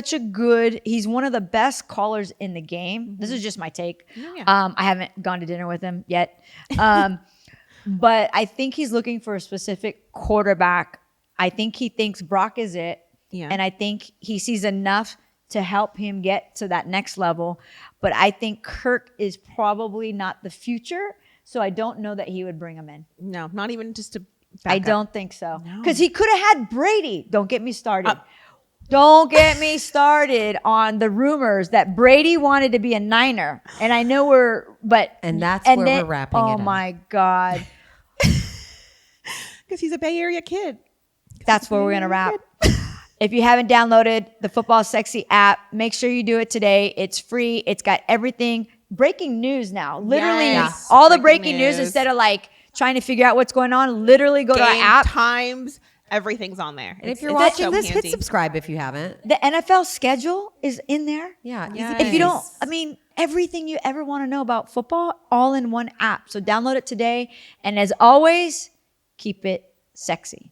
he's one of the best callers in the game. This is just my take. I haven't gone to dinner with him yet. But I think he's looking for a specific quarterback. I think he thinks Brock is it. Yeah. And I think he sees enough to help him get to that next level. But I think Kirk is probably not the future. So I don't know that he would bring him in. No, not even just to I don't think so. Because he could have had Brady. Don't get me started. Don't get me started on the rumors that Brady wanted to be a Niner. And I know And that's where we're wrapping it up. Oh my God. Because he's a Bay Area kid. That's where we're going to wrap. If you haven't downloaded the Football Sexy app, make sure you do it today. It's free. It's got everything. Breaking news now. Literally all the breaking news instead of trying to figure out what's going on. Literally go to our app. Times, everything's on there. And if you're watching this, hit subscribe if you haven't. The NFL schedule is in there. Yeah. If you don't, everything you ever want to know about football, all in one app. So download it today. And as always, keep it sexy.